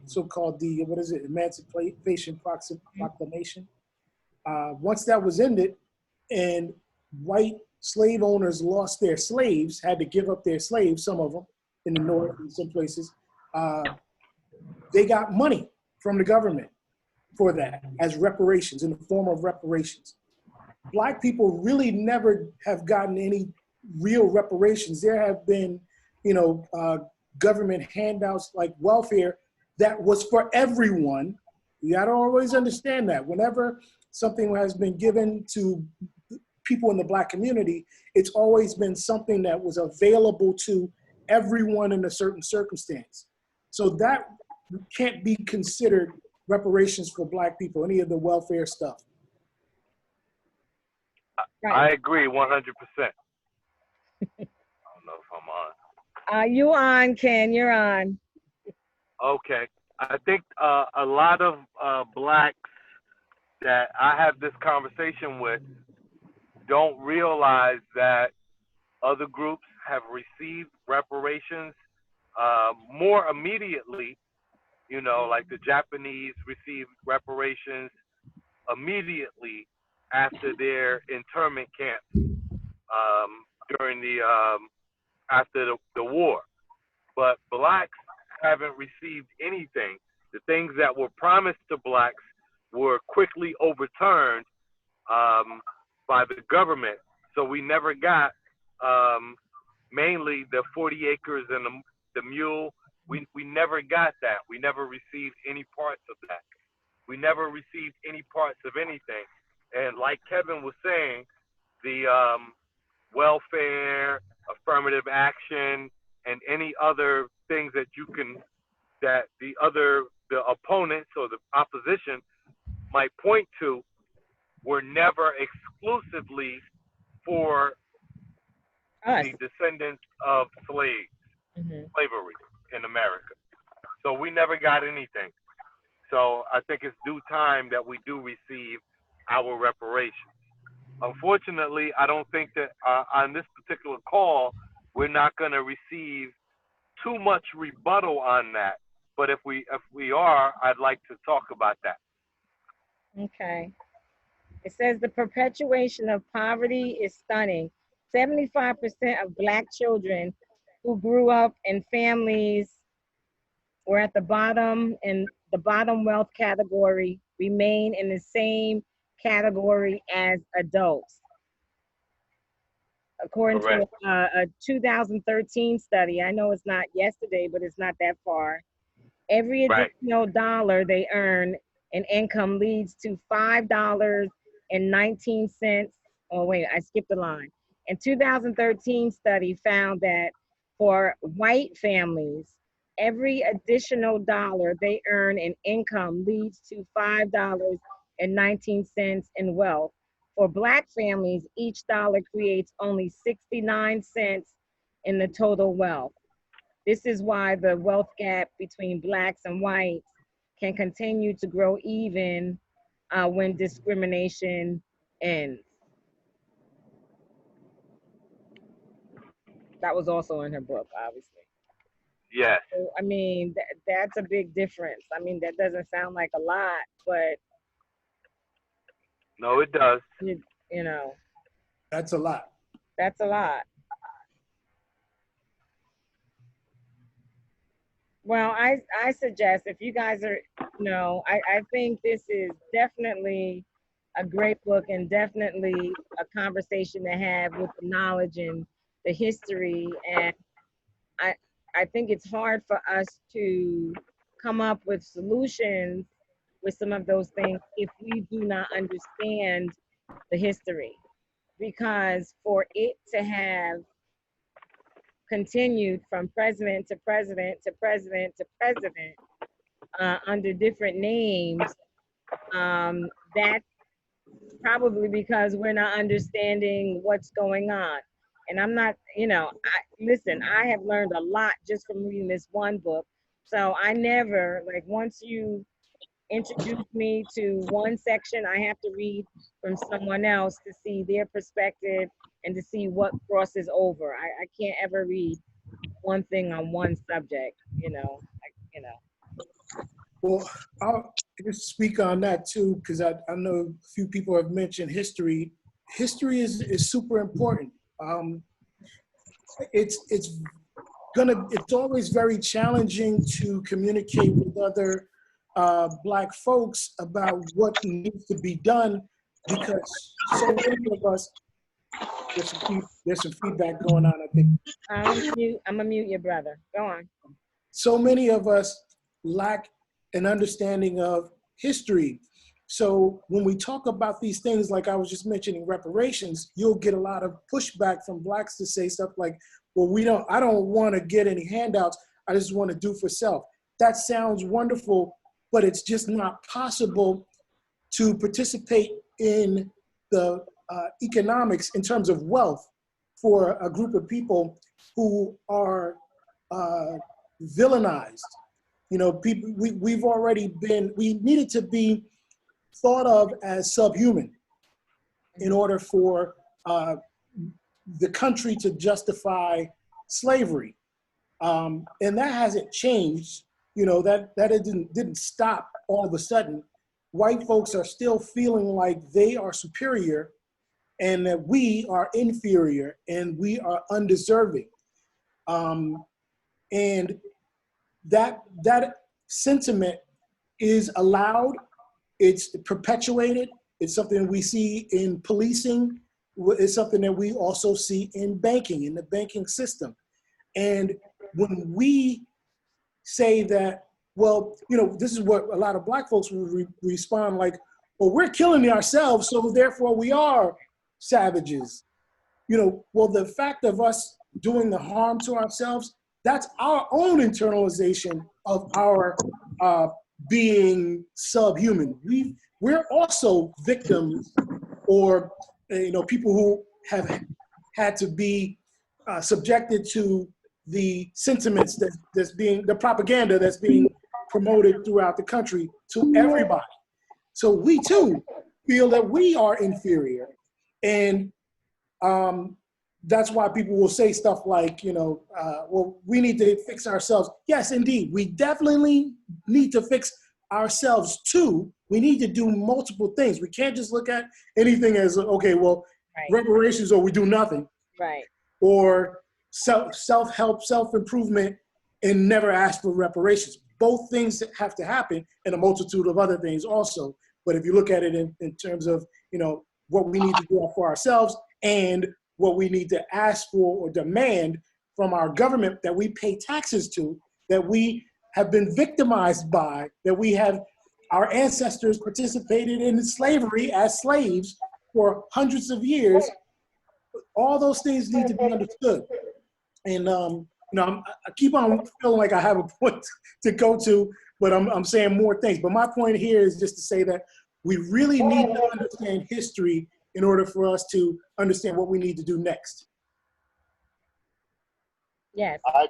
So-called Emancipation Proclamation. Once that was ended and white slave owners lost their slaves, had to give up their slaves, some of them in the North and some places, they got money from the government for that as reparations, in the form of reparations. Black people really never have gotten any real reparations. There have been, government handouts like welfare that was for everyone. You gotta always understand that. Whenever something has been given to people in the Black community, it's always been something that was available to everyone in a certain circumstance. So that can't be considered reparations for Black people, any of the welfare stuff. I agree 100%. I don't know if I'm on. You on, Ken, you're on. Okay. I think a lot of Blacks that I have this conversation with don't realize that other groups have received reparations more immediately. Like the Japanese received reparations immediately after their internment camps during after the war. But Blacks haven't received anything. The things that were promised to Blacks were quickly overturned by the government. So we never got mainly the 40 acres and the mule. We never got that. We never received any parts of that. We never received any parts of anything. And like Kevin was saying, the welfare, affirmative action, and any other things that the opponents or the opposition might point to were never exclusively for the descendants of slavery in America. So we never got anything. So I think it's due time that we do receive our reparations. Unfortunately, I don't think that on this particular call, we're not going to receive too much rebuttal on that. But if we are, I'd like to talk about that. Okay. It says the perpetuation of poverty is stunning. 75% of Black children who grew up in families were at the bottom in the bottom wealth category remain in the same category as adults. According to a 2013 study, I know it's not yesterday, but it's not that far. Every additional dollar they earn in income leads to $5.19. Oh wait, I skipped a line. In 2013 study found that for white families, every additional dollar they earn in income leads to $5.19 in wealth. For Black families, each dollar creates only 69 cents in the total wealth. This is why the wealth gap between Blacks and whites can continue to grow even when discrimination ends. That was also in her book, obviously. Yes. So, I mean, that's a big difference. I mean, that doesn't sound like a lot, but No, it does. you know, That's a lot. that's a lot. Well, I suggest if you guys are, I think this is definitely a great book and definitely a conversation to have with the knowledge and the history. And I think it's hard for us to come up with solutions with some of those things if we do not understand the history. Because for it to have continued from president to president to president to president under different names, that's probably because we're not understanding what's going on. And I'm not, listen, I have learned a lot just from reading this one book. So I never, like, once you introduce me to one section, I have to read from someone else to see their perspective and to see what crosses over. I can't ever read one thing on one subject, Well, I'll just speak on that too, because I know a few people have mentioned history. History is super important. It's always very challenging to communicate with other Black folks about what needs to be done, because so many of us, there's some feedback going on, I think. I'm gonna mute your brother. Go on. So many of us lack an understanding of history. So when we talk about these things, like I was just mentioning reparations, you'll get a lot of pushback from Blacks to say stuff like, well, I don't want to get any handouts. I just want to do for self. That sounds wonderful, but it's just not possible to participate in the economics in terms of wealth for a group of people who are villainized. People, we needed to be thought of as subhuman in order for the country to justify slavery. And that hasn't changed, that it didn't stop all of a sudden. White folks are still feeling like they are superior and that we are inferior and we are undeserving. And that sentiment is allowed, it's perpetuated, it's something we see in policing, it's something that we also see in banking, in the banking system. And when we say that, well, this is what a lot of Black folks will respond like, well, we're killing ourselves, so therefore we are savages. Well, the fact of us doing the harm to ourselves, that's our own internalization of our being subhuman. We're also victims, or people who have had to be subjected to the sentiments that's being, the propaganda that's being promoted throughout the country to everybody. So we too feel that we are inferior, and that's why people will say stuff like, well, we need to fix ourselves. Yes, indeed, we definitely need to fix ourselves too. We need to do multiple things. We can't just look at anything as, okay, well, right, reparations or we do nothing. Right. Or self-help, self-improvement, and never ask for reparations. Both things have to happen, and a multitude of other things also. But if you look at it in terms of, what we need to do for ourselves and what we need to ask for or demand from our government that we pay taxes to, that we have been victimized by, that we have, our ancestors participated in slavery as slaves for hundreds of years. All those things need to be understood. And I keep on feeling like I have a point to go to, but I'm saying more things. But my point here is just to say that we really need to understand history in order for us to understand what we need to do next. Yes. I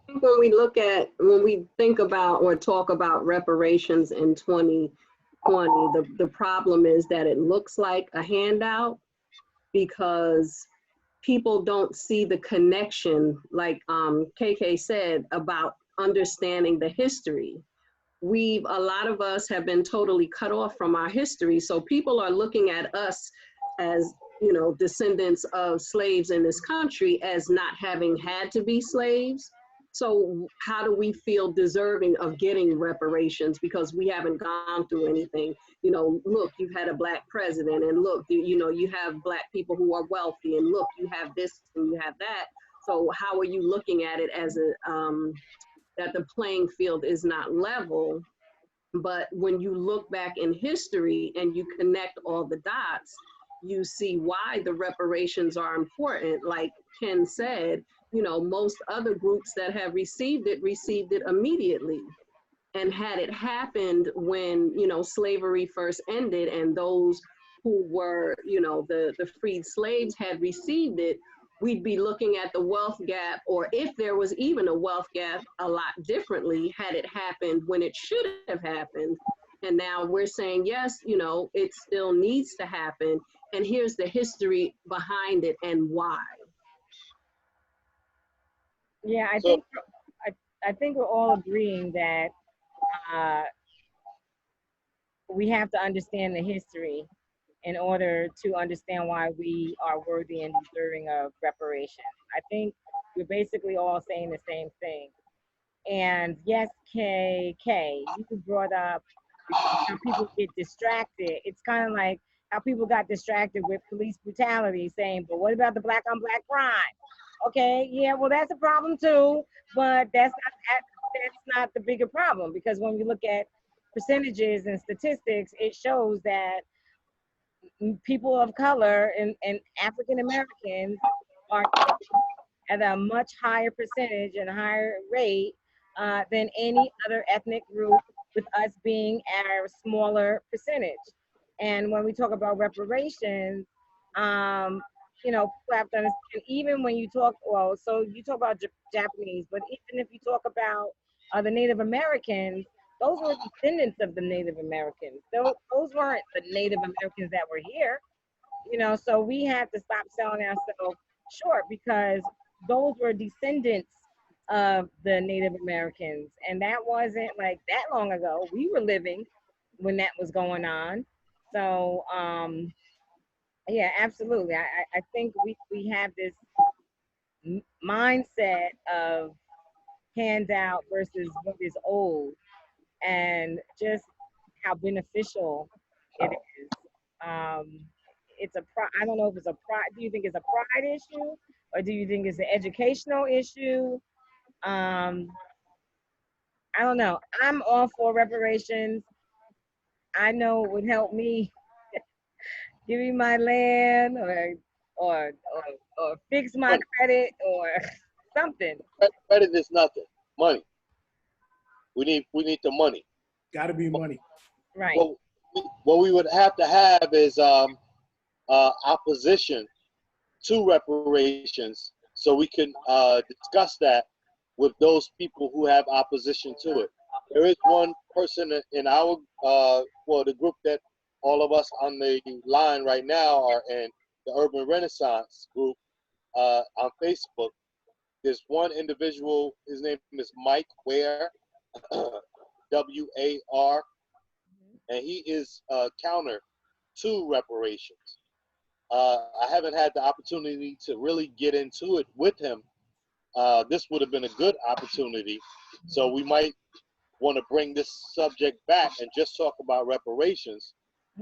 think when we think about or talk about reparations in 2020, the problem is that it looks like a handout because people don't see the connection, like KK said, about understanding the history. A lot of us have been totally cut off from our history. So people are looking at us as, you know, descendants of slaves in this country as not having had to be slaves. So how do we feel deserving of getting reparations because we haven't gone through anything? You know, look, you've had a Black president, and look, you know, you have Black people who are wealthy, and look, you have this and you have that. So how are you looking at it as a, that the playing field is not level? But when you look back in history and you connect all the dots, you see why the reparations are important. Like Ken said, you know, most other groups that have received it immediately. And had it happened when, you know, slavery first ended and those who were, you know, the freed slaves had received it, we'd be looking at the wealth gap, or if there was even a wealth gap, a lot differently had it happened when it should have happened. And now we're saying, yes, you know, it still needs to happen. And here's the history behind it and why. Yeah, I think we're all agreeing that we have to understand the history in order to understand why we are worthy and deserving of reparations. I think we're basically all saying the same thing. And yes, KK, you brought up how people get distracted. It's kind of like how people got distracted with police brutality, saying, but what about the Black on Black crime? Okay, yeah, well, that's a problem too, but that's not the bigger problem, because when you look at percentages and statistics, it shows that people of color and African Americans are at a much higher percentage and higher rate than any other ethnic group, with us being at a smaller percentage. And when we talk about reparations, you know, people have to understand, even when you talk, well, so you talk about Japanese, but even if you talk about the Native Americans, those were descendants of the Native Americans. Those weren't the Native Americans that were here, you know, so we have to stop selling ourselves short, because those were descendants of the Native Americans. And that wasn't like that long ago. We were living when that was going on. So, yeah, absolutely. I think we have this mindset of handout versus what is old, and just how beneficial it is. It's I don't know if it's a pride. Do you think it's a pride issue, or do you think it's an educational issue? I don't know. I'm all for reparations. I know it would help me give me my land, or fix my credit, or something. Credit is nothing. Money. We need the money. Got to be money. Right. What we would have to have is opposition to reparations, so we can discuss that with those people who have opposition to it. There is one person in our the group that all of us on the line right now are in, the Urban Renaissance group on Facebook. There's one individual, his name is Mike Ware, W-A-R, and he is counter to reparations. I haven't had the opportunity to really get into it with him. This would have been a good opportunity. So we might want to bring this subject back and just talk about reparations,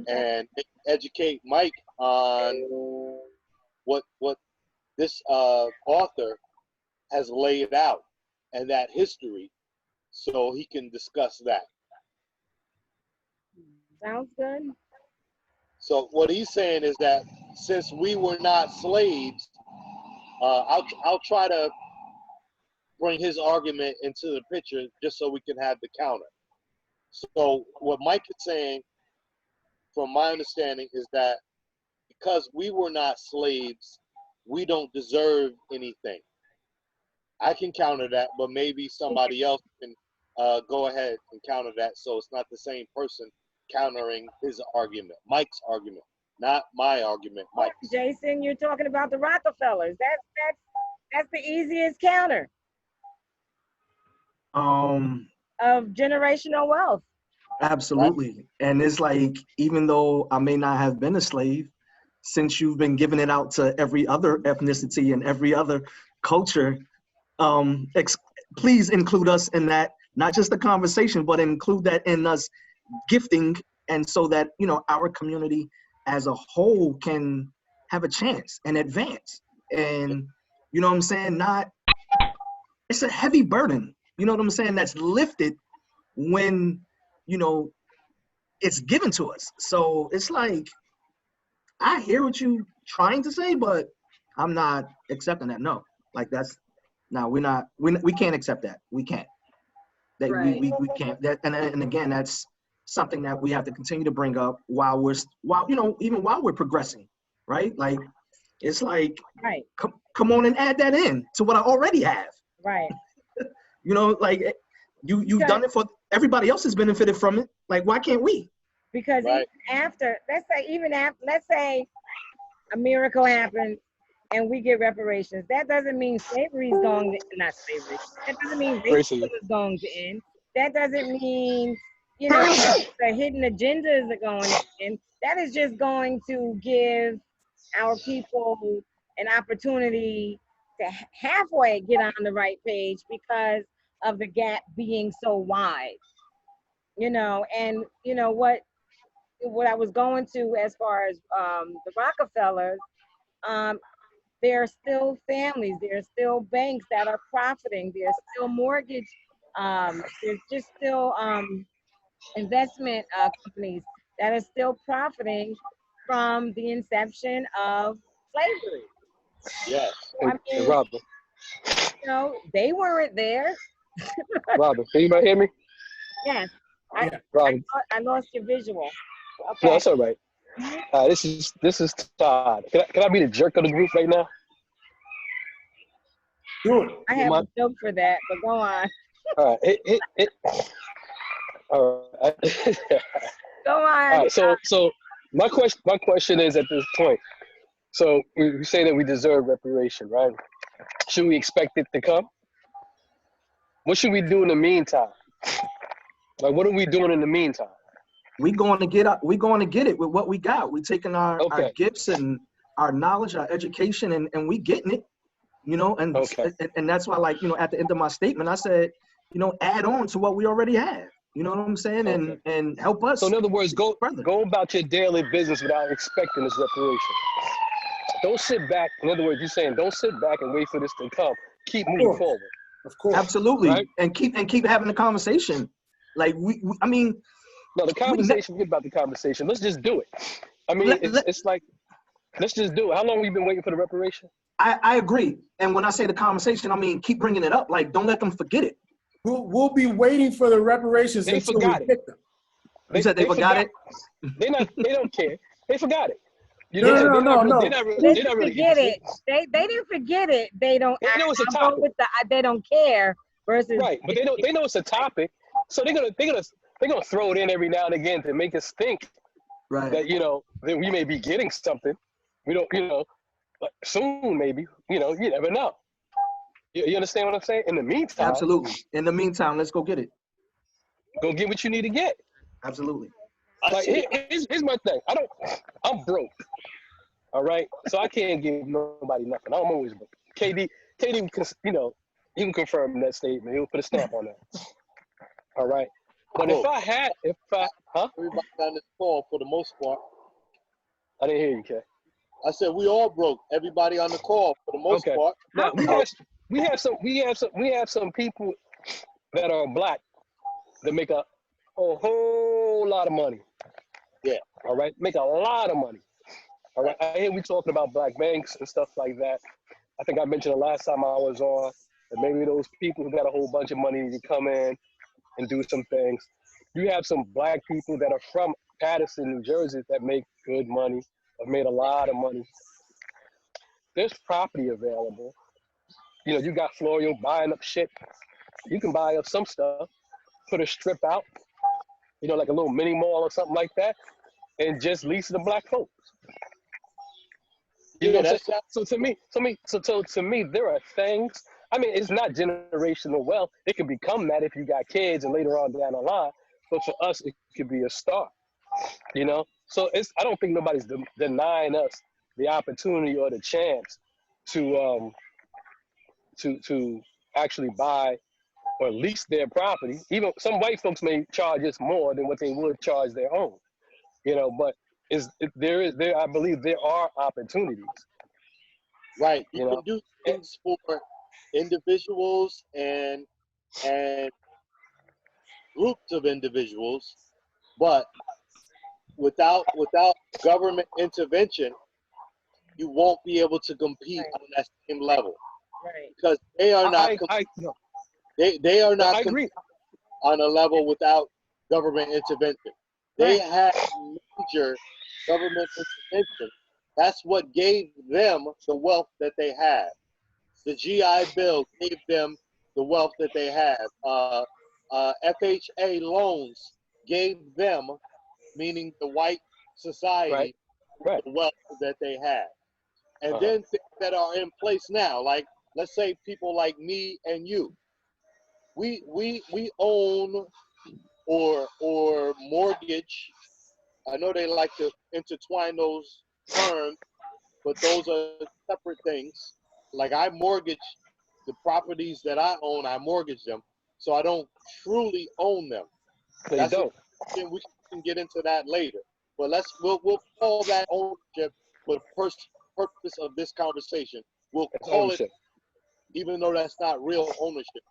and educate Mike on what this author has laid out and that history, so he can discuss that. Sounds good. So what he's saying is that since we were not slaves, I'll try to bring his argument into the picture just so we can have the counter. So what Mike is saying, from my understanding, is that because we were not slaves, we don't deserve anything. I can counter that, but maybe somebody else can go ahead and counter that, so it's not the same person countering his argument, Mike's argument, not my argument. Mike. Jason, you're talking about the Rockefellers. That's the easiest counter of generational wealth. Absolutely. And it's like, even though I may not have been a slave, since you've been giving it out to every other ethnicity and every other culture, please include us in that, not just the conversation, but include that in us gifting, and so that, you know, our community as a whole can have a chance and advance. And, you know what I'm saying? It's a heavy burden, you know what I'm saying, that's lifted when, you know, it's given to us. So it's like, I hear what you trying to say, but I'm not accepting that. No, like we can't accept that. We can't. That Right. we can't. That and again, that's something that we have to continue to bring up while you know, even while we're progressing, right? Like, it's like, right. Come on and add that in to what I already have. Right. You know, like you've done it for everybody else has benefited from it. Like, why can't we? Because even after, let's say a miracle happens and we get reparations, that doesn't mean slavery is going to, not slavery, that doesn't mean racism is going to end. That doesn't mean, you know, the hidden agendas are going to end. That is just going to give our people an opportunity to halfway get on the right page because of the gap being so wide. You know, and you know what I was going to as far as the Rockefellers, there are still families, there are still banks that are profiting, there's still mortgage, there's just still investment companies that are still profiting from the inception of slavery. Yes. I mean, Robert. You know, they weren't there. Robert, can you hear me? Yes. I lost your visual. Okay. No, it's all right. This is Todd. Can I be the jerk of the group right now? Do it. I have a joke for that, but go on. All right. All right. Go on. All right. So my question is, at this point, so we say that we deserve reparation, right? Should we expect it to come? What should we do in the meantime? Like, what are we doing in the meantime? We're going to get it with what we got. We're taking our gifts and our knowledge, our education, and we getting it, you know, and that's why, like, you know, at the end of my statement, I said, you know, add on to what we already have. You know what I'm saying? And help us. So in other words, go about your daily business without expecting this reparation. Don't sit back. In other words, you're saying don't sit back and wait for this to come. Keep moving forward. Of course. Absolutely. Right? And keep having the conversation. Like I mean, no, the conversation, forget about the conversation. Let's just do it. I mean, it's like, let's just do it. How long have we been waiting for the reparation? I agree. And when I say the conversation, I mean, keep bringing it up. Like, don't let them forget it. We'll be waiting for the reparations until we pick them. You said they forgot it? They don't care. They forgot it. No. They didn't forget it. They didn't forget it. They don't. They know it's a topic. They don't care versus right. But they know it's a topic, so they're gonna throw it in every now and again to make us think that, you know, that we may be getting something. We don't, you know, soon maybe. You know, you never know. You understand what I'm saying? In the meantime, absolutely. In the meantime, let's go get it. Go get what you need to get. Absolutely. Like, here's my thing. I'm broke. All right, so I can't give nobody nothing. I'm always broke. KD, you know, he can confirm that statement. He'll put a stamp on that. All right, but if I everybody on this call for the most part. I didn't hear you, Kay. I said we all broke. Everybody on the call for the most part. Now we have some people that are black that make a whole lot of money. Yeah. All right. Make a lot of money. All right. I hear we talking about black banks and stuff like that. I think I mentioned the last time I was on that maybe those people who got a whole bunch of money to come in and do some things. You have some black people that are from Paterson, New Jersey that make good money, have made a lot of money. There's property available. You know, you got Florio buying up shit. You can buy up some stuff, put a strip out, you know, like a little mini mall or something like that, and just lease to the black folks. You know Yeah, what I'm saying? So to me, there are things. I mean, it's not generational wealth. It can become that if you got kids and later on down the line. But for us, it could be a start. You know, so I don't think nobody's denying us the opportunity or the chance to to actually buy or lease their property. Even some white folks may charge us more than what they would charge their own. You know, but there I believe there are opportunities. Right. You You can know, do things for individuals and groups of individuals, but without government intervention, you won't be able to compete on that same level. Right. Because they are not no, they are not I agree. on a level without government intervention. They had major government intervention. That's what gave them the wealth that they have. The GI Bill gave them the wealth that they have. FHA loans gave them, meaning the white society, Right. the wealth that they have. And then things that are in place now, like let's say people like me and you, we own or mortgage. I know they like to intertwine those terms, but those are separate things. Like I mortgage the properties that I own, I mortgage them, so I don't truly own them. No, you don't. We can get into that later. But we'll call that ownership for the purpose of this conversation. We'll call it, even though that's not real ownership.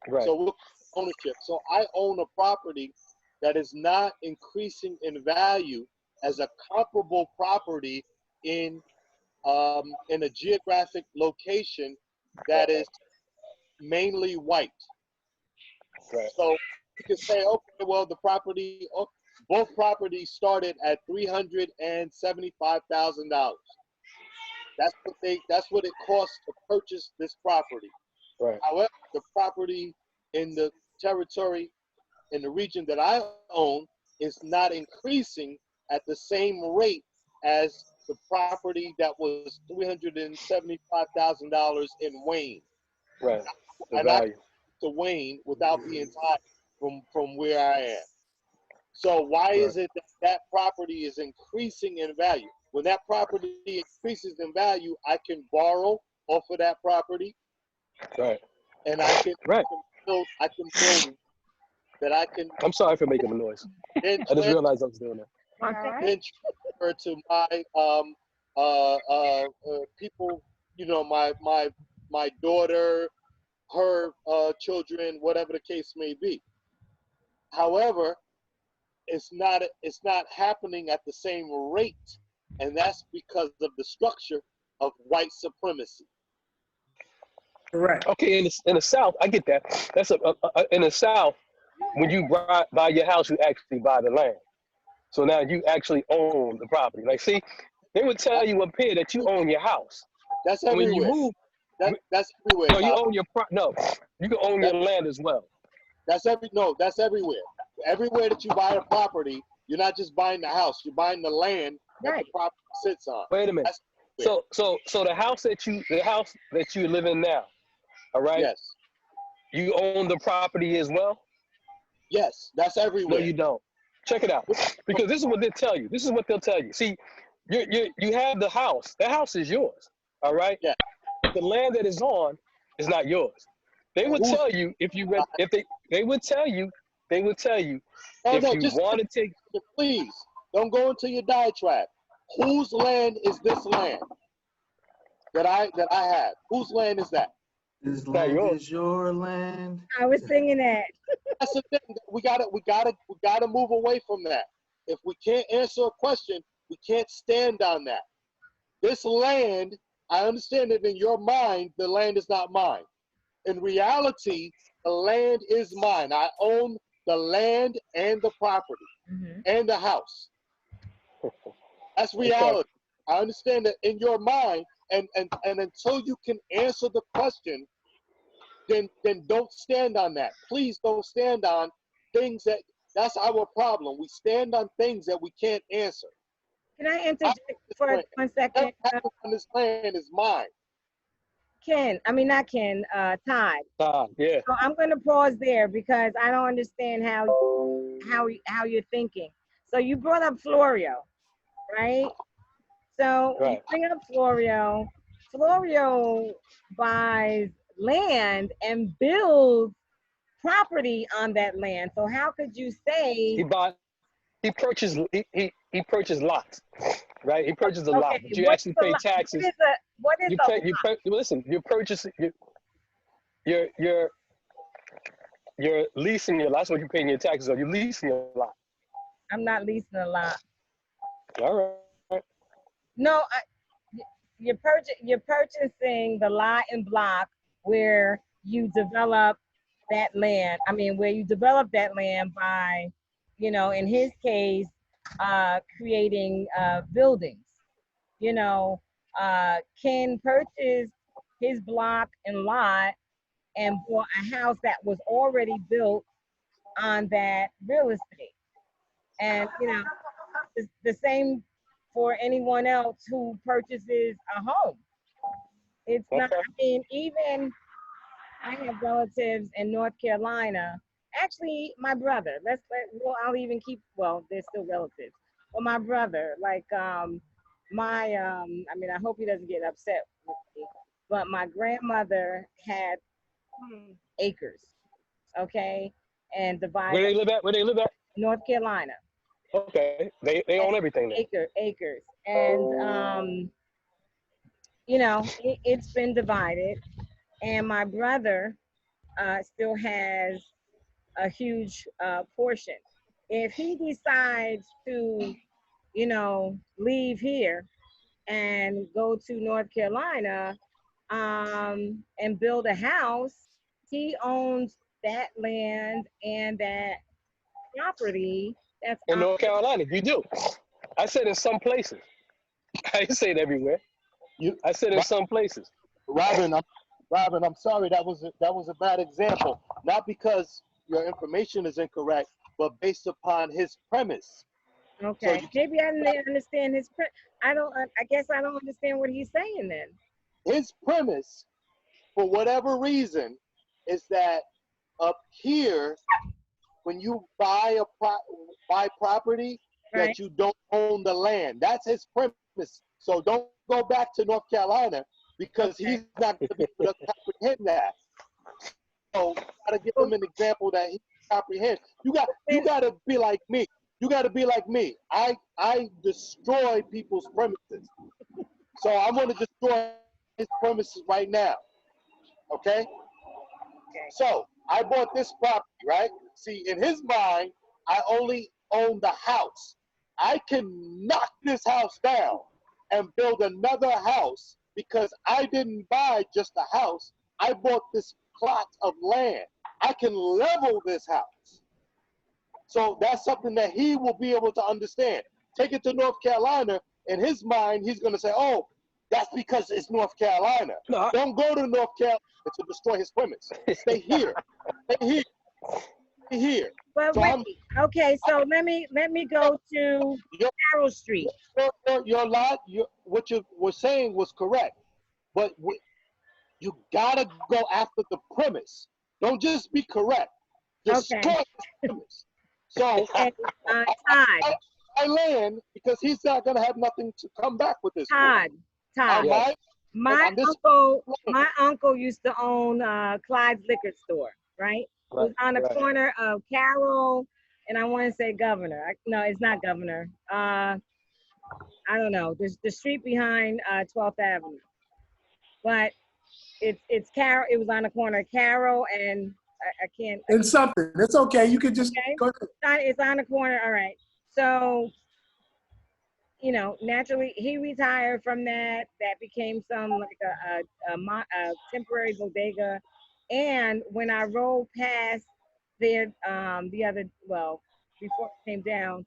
Right. So we'll ownership. So I own a property that is not increasing in value as a comparable property in a geographic location that is mainly white. Right. So you can say, okay, well, both properties started at $375,000. That's what it costs to purchase this property. Right. However, the property in the territory in the region that I own is not increasing at the same rate as the property that was $375,000 in Wayne. Right. The And I value. to Wayne without being tied from where I am. So why is it that property is increasing in value? When that property increases in value, I can borrow off of that property. Right. And I can build that I can. I'm sorry for making a noise. I just realized I was doing that. Then transfer to my people, you know, my daughter, her children, whatever the case may be. However, it's not happening at the same rate, and that's because of the structure of white supremacy. Correct. Okay, in the South, I get that. That's in the South, when you buy your house, you actually buy the land. So now you actually own the property. Like, see, they would tell you up here that you own your house. That's everywhere. When you move, that's everywhere. No, you own your you can own your land as well. That's everywhere. Everywhere that you buy a property, you're not just buying the house, you're buying the land that the property sits on. Wait a minute. So the house that you live in now, all right? Yes. You own the property as well? Yes, that's everywhere. No, you don't. Check it out. Because this is what they'll tell you. This is what they'll tell you. See, you have the house. The house is yours. All right? Yeah. The land that is on is not yours. They would tell you they would tell you want to take. Please don't go into your diatribe. Whose land is this land that I have? Whose land is that? This land is your land. I was singing that. That's the thing. We gotta move away from that. If we can't answer a question, we can't stand on that. This land, I understand that in your mind, the land is not mine. In reality, the land is mine. I own the land and the property and the house. That's reality. I understand that in your mind, and until you can answer the question, then don't stand on that. Please don't stand on things that's our problem. We stand on things that we can't answer. Can I interject for 1 second? On this land is mine. Ken, I mean not Ken, Todd. Todd, yeah. So I'm going to pause there because I don't understand how you're thinking. So you brought up Florio, right? So you bring up Florio. Florio buys land and builds property on that land. So how could you say he purchased lots, right? He purchased a lot, but you what's actually pay taxes. What is Listen, you're purchasing, you're leasing your lot. That's what you're paying your taxes on. You're leasing your lot. I'm not leasing a lot. All right. No, you're purchasing the lot and block where you develop that land. I mean, where you develop that land by, you know, in his case, creating buildings. You know, Ken purchased his block and lot and bought a house that was already built on that real estate. And, you know, it's the same for anyone else who purchases a home. It's not, I mean, even I have relatives in North Carolina. Actually, my brother, I'll even keep, well, they're still relatives. Well, my brother, like, I mean, I hope he doesn't get upset with me, but my grandmother had acres, okay? And divided. Where they live at? North Carolina. Okay, they own everything there. Acres. And, you know, it's been divided. And my brother still has a huge portion. If he decides to, you know, leave here and go to North Carolina and build a house, he owns that land and that property. That's in North Carolina. You do. I said in some places. I didn't say it everywhere. I said in some places. Robin, I'm sorry. That was a bad example. Not because your information is incorrect, but based upon his premise. Okay. So maybe I didn't understand his I guess I don't understand what he's saying then. His premise, for whatever reason, is that up here, when you buy property, right, that you don't own the land. That's his premise. So don't go back to North Carolina because he's not going to be able to comprehend that. So you got to give him an example that he comprehends. You got to be like me. You got to be like me. I destroy people's premises. So I'm going to destroy his premises right now. Okay? So I bought this property, right? See, in his mind, I only own the house. I can knock this house down and build another house because I didn't buy just a house. I bought this plot of land. I can level this house. So that's something that he will be able to understand. Take it to North Carolina. In his mind, he's going to say, oh, that's because it's North Carolina. No. Don't go to North Carolina to destroy his premise. Stay here. Stay here. Stay here. Well, so wait. Okay, so let me go to Carroll Street. Your lot, what you were saying was correct, but you gotta go after the premise. Don't just be correct. Destroy the premise. So I land because he's not gonna have nothing to come back with this. Todd. My uncle used to own Clyde's Liquor Store, right? It was on the corner of Carroll and I want to say Governor. No, it's not Governor. I don't know. There's the street behind 12th Avenue, but it's Carroll. It was on the corner of Carroll and I can't. It's something. It's okay. You can just go ahead. It's on the corner. All right. So, you know, naturally he retired from that. That became some like a temporary bodega. And when I rolled past there before it came down,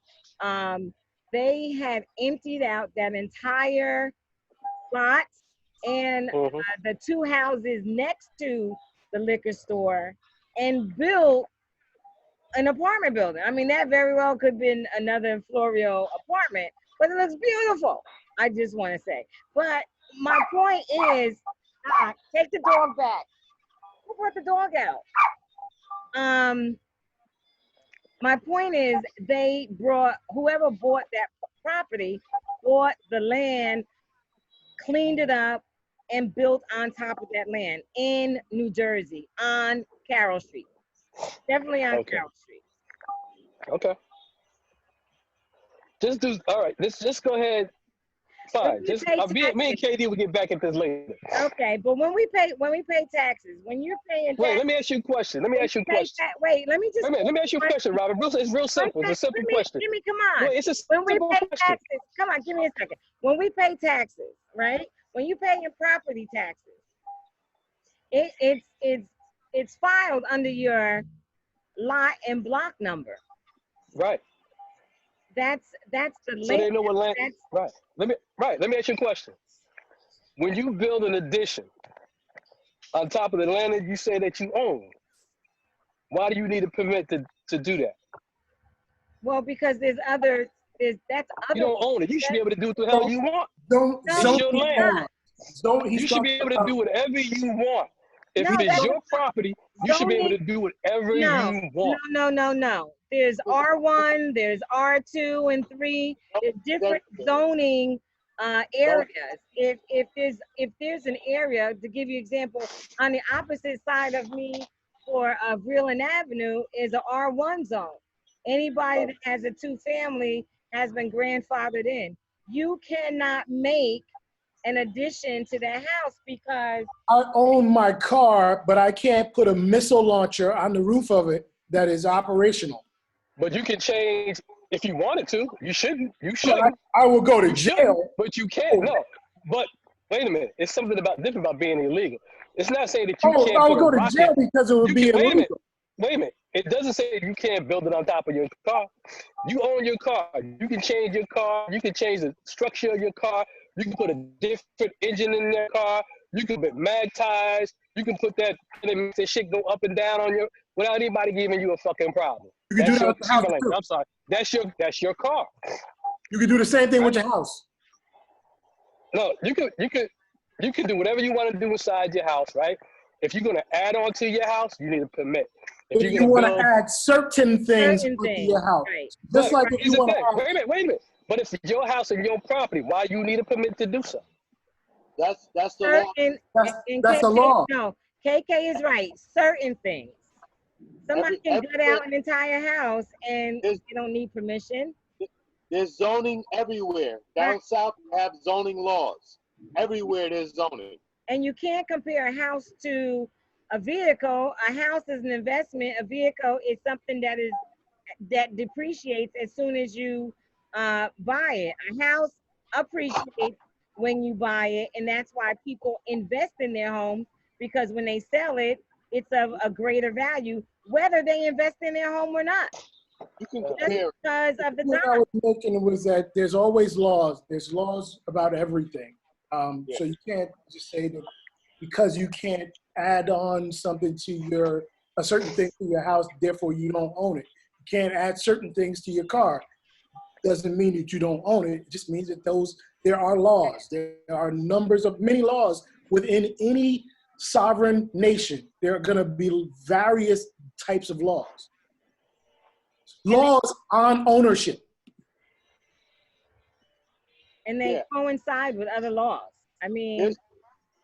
they had emptied out that entire lot and the two houses next to the liquor store and built an apartment building. I mean, that very well could have been another Florio apartment, but it looks beautiful. I just want to say. But my point is, take the dog back. Who brought the dog out? My point is, whoever bought that property, bought the land, cleaned it up, and built on top of that land in New Jersey on Carroll Street. Definitely on Carroll Street. Okay. All right. Let's just go ahead. Fine. Just me and KD will get back at this later. Okay, but when we pay taxes, when you're paying taxes, wait, let me ask you a question. Let me ask you a question. Wait, let me just. Wait a minute, let me ask you a question, Robert. It's real simple. It's a simple question. Jimmy, come on. Wait, it's a when we simple pay question. taxes, come on, give me a second. When we pay taxes, right? When you pay your property taxes, it's filed under your lot and block number. Right. That's the so they know what land. Right. Let me ask you a question. When you build an addition on top of the land that you say that you own, why do you need a permit to do that? Well, because that's other. You don't own it. You should be able to do what the hell you want. It's your land. You should be able to do whatever you want. If it is your property, you should be able to do whatever you want. No. There's R1, there's R2 and 3. There's different zoning areas. If there's an area, to give you an example, on the opposite side of me for Vreeland Avenue is a R1 zone. Anybody that has a 2-family has been grandfathered in. You cannot make an addition to that house because I own my car, but I can't put a missile launcher on the roof of it that is operational. But you can change if you wanted to. You shouldn't. You shouldn't. I will go to jail. But you can't. No. But wait a minute. It's something different about being illegal. It's not saying that you can't. I will go to jail because it would be illegal. Wait a minute. It doesn't say you can't build it on top of your car. You own your car. You can change your car. You can change the structure of your car. You can put a different engine in their car. You can put mag tires. You can put that shit go up and down on your without anybody giving you a fucking problem. You can do that with the house too. I'm sorry. That's your car. You can do the same thing with your house. No, you can do whatever you want to do inside your house, right? If you're gonna add on to your house, you need a permit. If you want to add certain things to your house, just like if you want to. Wait a minute. But if it's your house and your property, why you need a permit to do so? That's the law. That's the law. No, KK is right. Certain things. Somebody can gut out an entire house and you don't need permission. There's zoning everywhere. Down south, we have zoning laws. Everywhere there's zoning. And you can't compare a house to a vehicle. A house is an investment. A vehicle is something that depreciates as soon as you buy it. A house appreciates when you buy it, and that's why people invest in their homes, because when they sell it, it's of a greater value, whether they invest in their home or not. You can compare. Because of the point I was making was that there's always laws. There's laws about everything. So you can't just say that because you can't add on something to a certain thing to your house, therefore you don't own it. You can't add certain things to your car. Doesn't mean that you don't own it. It just means that there are laws. There are many laws within any sovereign nation. There are going to be various types of laws. Laws on ownership. And they coincide with other laws. I mean, there's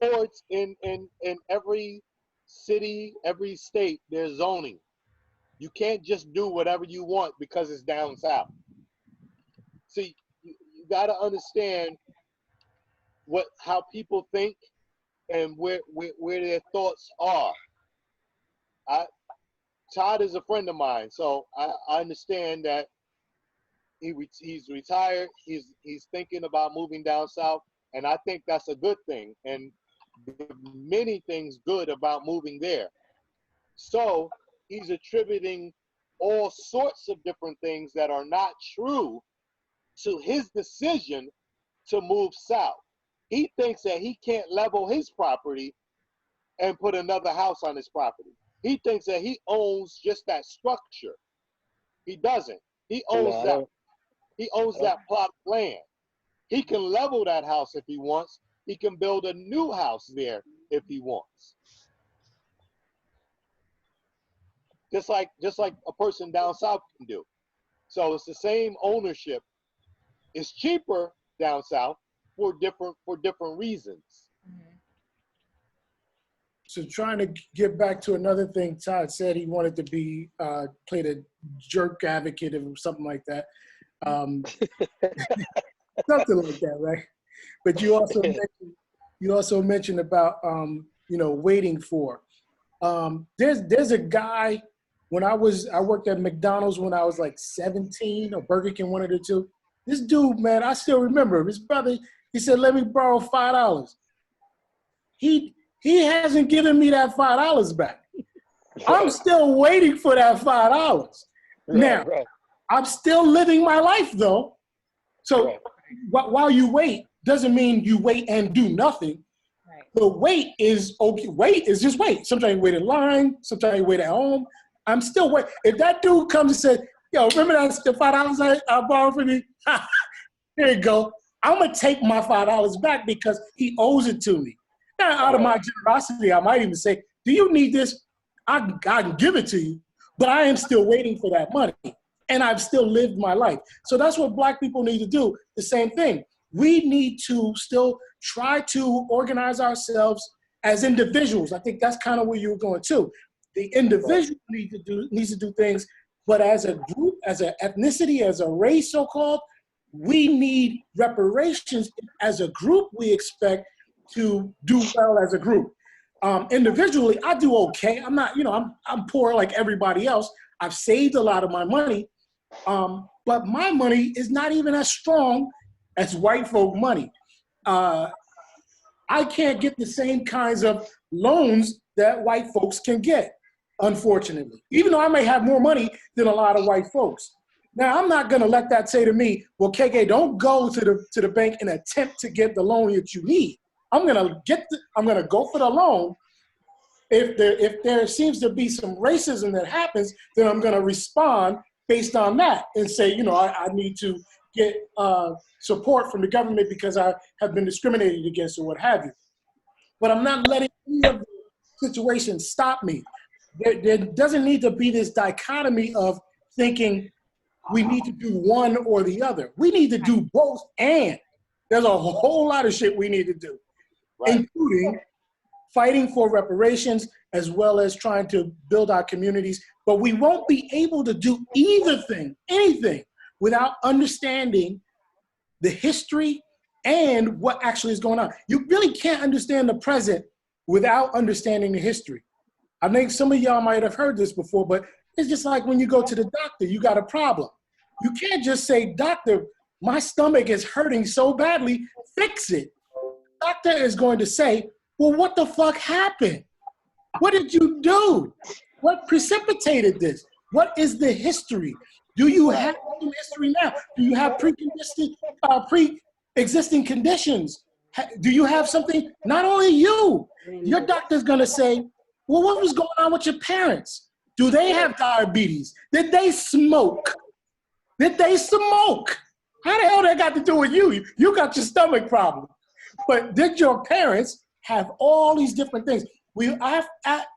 courts in every city, every state. There's zoning. You can't just do whatever you want because it's down south. See, you got to understand how people think and where their thoughts are. Todd is a friend of mine, so I understand that he's retired. He's thinking about moving down south, and I think that's a good thing. And there are many things good about moving there. So he's attributing all sorts of different things that are not true to his decision to move south. He thinks that he can't level his property and put another house on his property. He thinks that he owns just that structure. He doesn't. He owns that. He owns that plot of land. He can level that house if he wants. He can build a new house there if he wants. Just like a person down south can do. So it's the same ownership. It's cheaper down south for different reasons. So trying to get back to another thing, Todd said he wanted to be played a jerk advocate or something like that. Something like that, right? But you also mentioned about waiting for. There's a guy when I worked at McDonald's when I was like 17 or Burger King, one of the two. This dude, man, I still remember his brother. He said, "Let me borrow $5." He hasn't given me that $5 back. I'm still waiting for that $5. Now, I'm still living my life though. So while you wait, doesn't mean you wait and do nothing. Right. The wait is okay. Wait is just wait. Sometimes you wait in line. Sometimes you wait at home. I'm still waiting. If that dude comes and says, "Yo, remember that the $5 I borrowed from you? Here you go." I'm gonna take my $5 back because he owes it to me. Now, out of my generosity, I might even say, "Do you need this? I can give it to you," but I am still waiting for that money, and I've still lived my life. So that's what Black people need to do. The same thing. We need to still try to organize ourselves as individuals. I think that's kind of where you're going too. The individual needs to do things, but as a group, as an ethnicity, as a race, so-called, we need reparations. As a group, we expect to do well as a group. Individually, I do okay. I'm not, I'm poor like everybody else. I've saved a lot of my money, but my money is not even as strong as white folk money. I can't get the same kinds of loans that white folks can get, unfortunately, even though I may have more money than a lot of white folks. Now, I'm not gonna let that say to me, "Well, KK, don't go to the bank and attempt to get the loan that you need." I'm gonna go for the loan. If there seems to be some racism that happens, then I'm gonna respond based on that and say, I need to get support from the government because I have been discriminated against or what have you. But I'm not letting any of the situations stop me. There doesn't need to be this dichotomy of thinking we need to do one or the other. We need to do both, and there's a whole lot of shit we need to do, including fighting for reparations as well as trying to build our communities. But we won't be able to do anything, without understanding the history and what actually is going on. You really can't understand the present without understanding the history. I think some of y'all might have heard this before, but it's just like when you go to the doctor, you got a problem. You can't just say, "Doctor, my stomach is hurting so badly, fix it." The doctor is going to say, "Well, what the fuck happened? What did you do? What precipitated this? What is the history? Do you have some history now? Do you have pre-existing conditions? Do you have something?" Not only you, your doctor's gonna say, "Well, what was going on with your parents? Do they have diabetes? Did they smoke? Did they smoke? How the hell that got to do with you? You got your stomach problem. But did your parents have all these different things?" We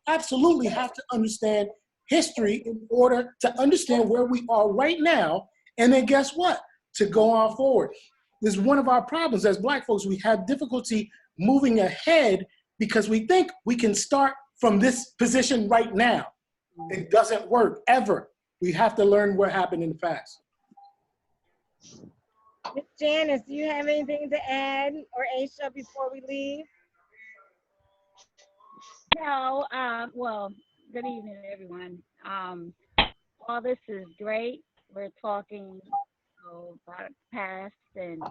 absolutely have to understand history in order to understand where we are right now, and then guess what? To go on forward. This is one of our problems as Black folks. We have difficulty moving ahead because we think we can start from this position right now. It doesn't work, ever. We have to learn what happened in the past. Ms. Janice, do you have anything to add, or Aisha, before we leave? No, well, good evening, everyone. All this is great. We're talking about the past, and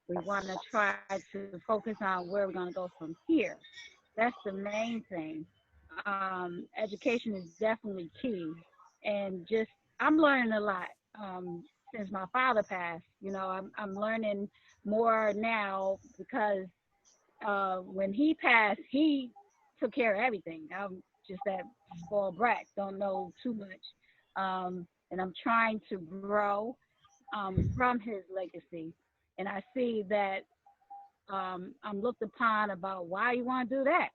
we want to try to focus on where we're going to go from here. That's the main thing. Education is definitely key, and I'm learning a lot since my father passed. I'm learning more now because when he passed, he took care of everything. I'm just that spoiled brat, don't know too much. And I'm trying to grow from his legacy, and I see that I'm looked upon about why you want to do that.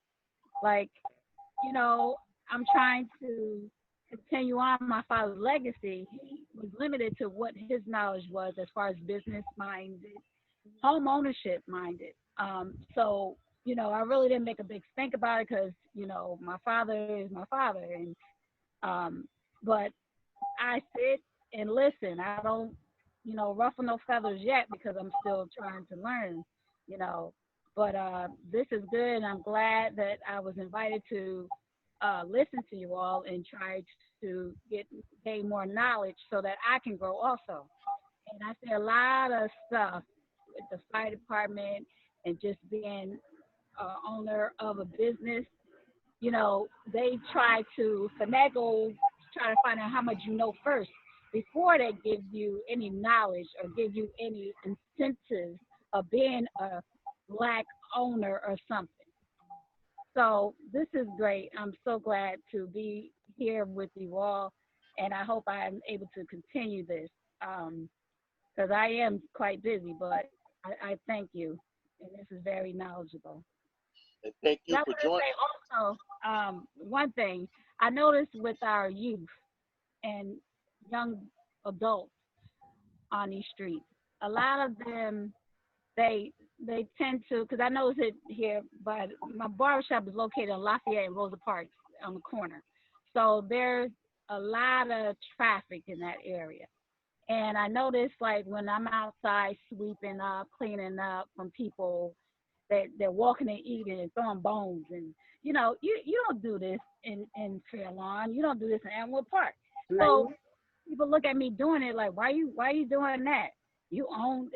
Like, you know, I'm trying to continue on my father's legacy. He was limited to what his knowledge was as far as business minded, home ownership minded. So, you know, I really didn't make a big stink about it because, you know, my father is my father. And, but I sit and listen. I don't, you know, ruffle no feathers yet because I'm still trying to learn, you know. But this is good, and I'm glad that I was invited to listen to you all and try to gain more knowledge so that I can grow also. And I see a lot of stuff with the fire department and just being owner of a business. You know, they try to finagle, try to find out how much you know first before they give you any knowledge or give you any incentives of being a black owner or something. So this is great. I'm so glad to be here with you all, and I hope I'm able to continue this because I am quite busy, but I thank you, and this is very knowledgeable. And thank And you I for want to joining. say also one thing I noticed with our youth and young adults on these streets, a lot of them they tend to, because I notice it here, but my barbershop is located in Lafayette and Rosa Parks on the corner. So there's a lot of traffic in that area. And I notice like when I'm outside sweeping up, cleaning up from people that they're walking and eating and throwing bones and you know, you don't do this in Fairlawn. You don't do this in Elmwood Park. So people look at me doing it like, why you doing that? You own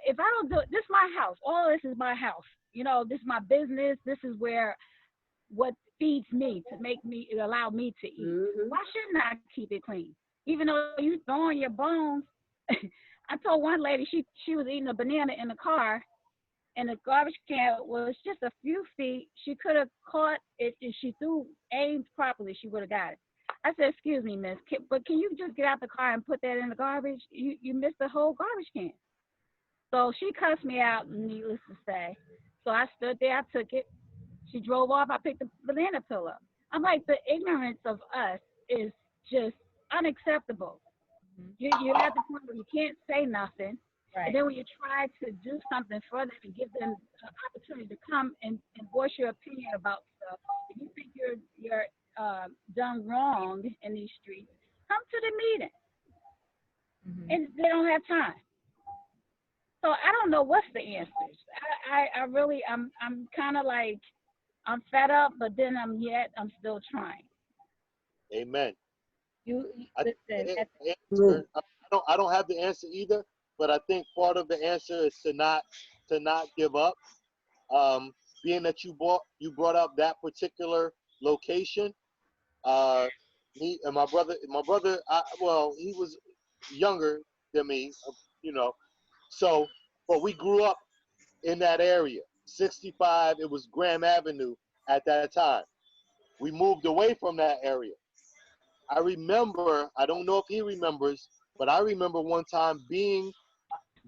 if I don't do it, this is my house. All this is my house. You know, this is my business. This is where what feeds me to make me allow me to eat. Why shouldn't I keep it clean? Even though you throwing your bones. I told one lady she was eating a banana in the car and the garbage can was just a few feet. She could have caught it if she threw aimed properly, she would have got it. I said, excuse me, miss, but can you just get out the car and put that in the garbage? You missed the whole garbage can. So she cussed me out, needless to say. So I stood there, I took it. She drove off, I picked the banana peel up. I'm like, the ignorance of us is just unacceptable. You're at the point where you can't say nothing. Right. And then when you try to do something for them and give them an opportunity to come and voice your opinion about stuff, if you think you're done wrong in these streets, come to the meeting. And they don't have time. So I don't know what's the answers. I really I'm kind of like I'm fed up, but then I'm still trying. Amen. Listen. I don't have the answer either, but I think part of the answer is to not give up. Being that you brought up that particular location, me and my brother, well, he was younger than me, you know. So, but we grew up in that area. 65, it was Graham Avenue at that time. We moved away from that area. I remember, I don't know if he remembers, but I remember one time being